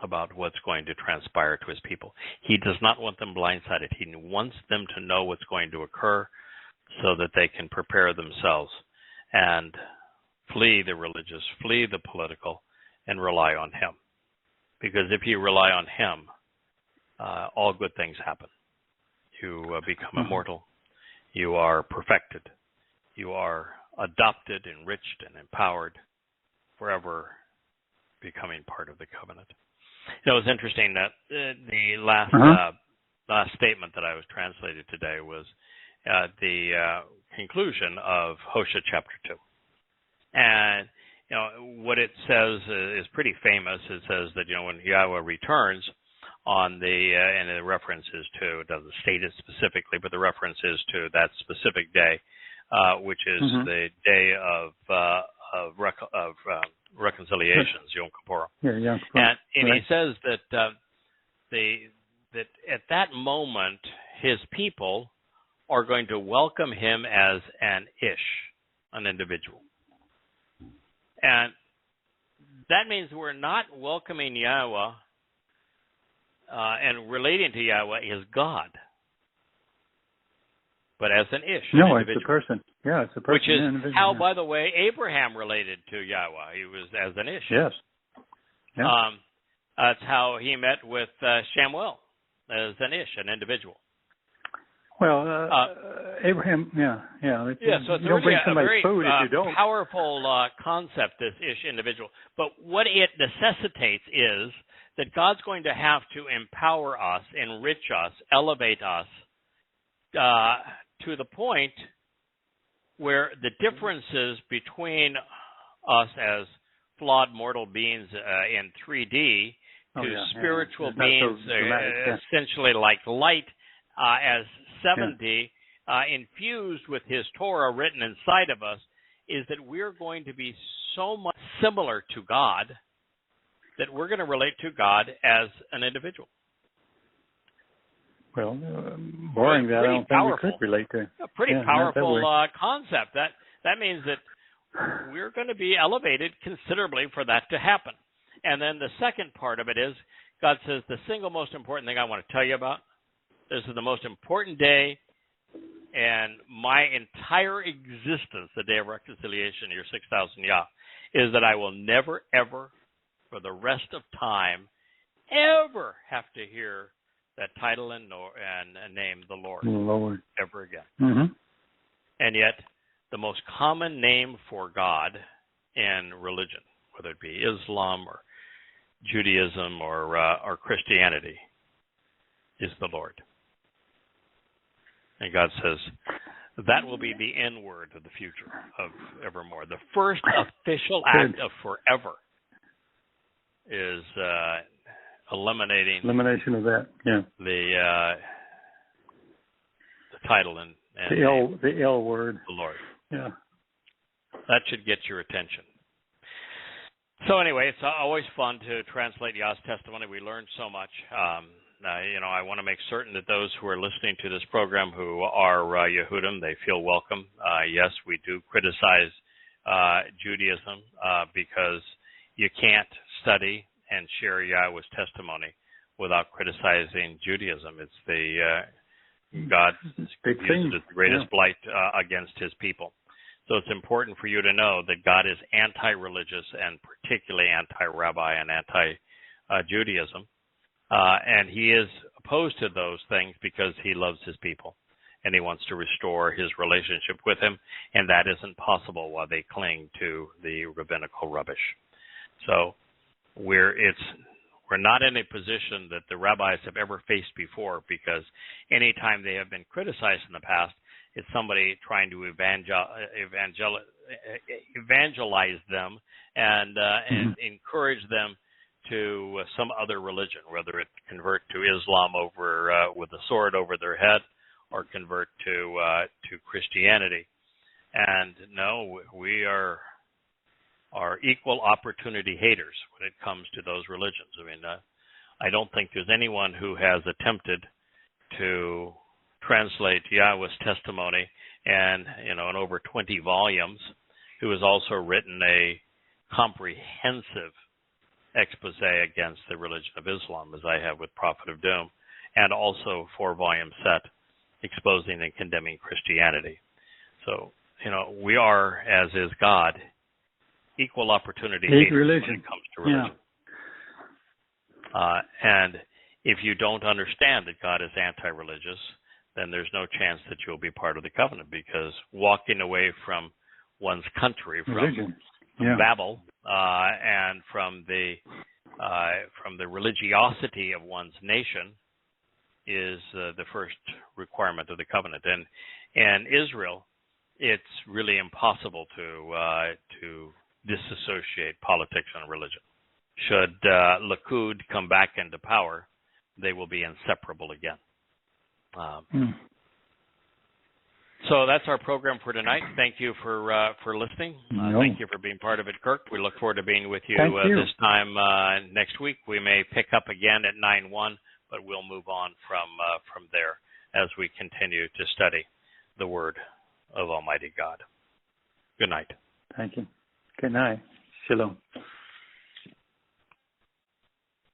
about what's going to transpire to His people. He does not want them blindsided. He wants them to know what's going to occur so that they can prepare themselves and flee the religious, flee the political, and rely on him. Because if you rely on him, all good things happen. You become immortal. You are perfected. You are adopted, enriched, and empowered, forever becoming part of the covenant. It was interesting that the last statement that I was translated today was the conclusion of Hosea chapter 2. And what it says is pretty famous. It says that when Yahweh returns on and the reference is to, it doesn't state it specifically, but the reference is to that specific day, which is the day of reconciliations, Yom Kippur.
Yeah,
and he says that that at that moment his people are going to welcome him as an an individual. And that means we're not welcoming Yahweh and relating to Yahweh as God, but as an
No,
an individual.
it's a person. Yeah, it's a person.
Which is how, by the way, Abraham related to Yahweh. He was as an
Yes. Yeah.
That's how he met with Shamuel, as an individual.
Well, Abraham, yeah.
So it's
you don't bring somebody
very
food if you don't.
powerful concept, this individual. But what it necessitates is that God's going to have to empower us, enrich us, elevate us to the point where the differences between us as flawed mortal beings in 3D to spiritual beings, essentially like light, as 7D, infused with his Torah written inside of us, is that we're going to be so much similar to God that we're going to relate to God as an individual.
Well, boring that I don't think we could relate to.
A pretty powerful concept. That means that we're going to be elevated considerably for that to happen. And then the second part of it is, God says, the single most important thing I want to tell you about, this is the most important day and my entire existence, the day of reconciliation, your 6,000 Yah, is that I will never, ever, for the rest of time, ever have to hear that title and name, the Lord, ever again.
Mm-hmm.
And yet, the most common name for God in religion, whether it be Islam or Judaism or Christianity, is the Lord. And God says, that will be the N word of the future of evermore. The first official act of forever is elimination
of that. Yeah.
The title and
the L word.
The Lord.
Yeah.
That should get your attention. So anyway, it's always fun to translate Yah's testimony. We learn so much. I want to make certain that those who are listening to this program who are Yehudim, they feel welcome. Yes, we do criticize Judaism because you can't study and share Yahweh's testimony without criticizing Judaism. It's God uses it as the greatest blight against his people. So it's important for you to know that God is anti-religious and particularly anti-rabbi and anti-Judaism. And he is opposed to those things because he loves his people and he wants to restore his relationship with him. And that isn't possible while they cling to the rabbinical rubbish. So we're not in a position that the rabbis have ever faced before, because anytime they have been criticized in the past, it's somebody trying to evangelize them and encourage them to some other religion, whether it convert to Islam with a sword over their head, or convert to Christianity. And no, we are equal opportunity haters when it comes to those religions. I mean, I don't think there's anyone who has attempted to translate Yahweh's testimony and in over 20 volumes, who has also written a comprehensive expose against the religion of Islam, as I have with Prophet of Doom, and also 4-volume set exposing and condemning Christianity. So, we are, as is God, equal opportunity
hate
haters when it comes to religion.
Yeah.
And if you don't understand that God is anti-religious, then there's no chance that you'll be part of the covenant, because walking away from one's country, from Babel, and from the religiosity of one's nation is the first requirement of the covenant. And Israel, it's really impossible to disassociate politics and religion. Should Likud come back into power, they will be inseparable again. So that's our program for tonight. Thank you for listening. Thank you for being part of it, Kirk. We look forward to being with you this time next week. We may pick up again at 9/1, but we'll move on from there as we continue to study the Word of Almighty God. Good night.
Thank you. Good night. Shalom.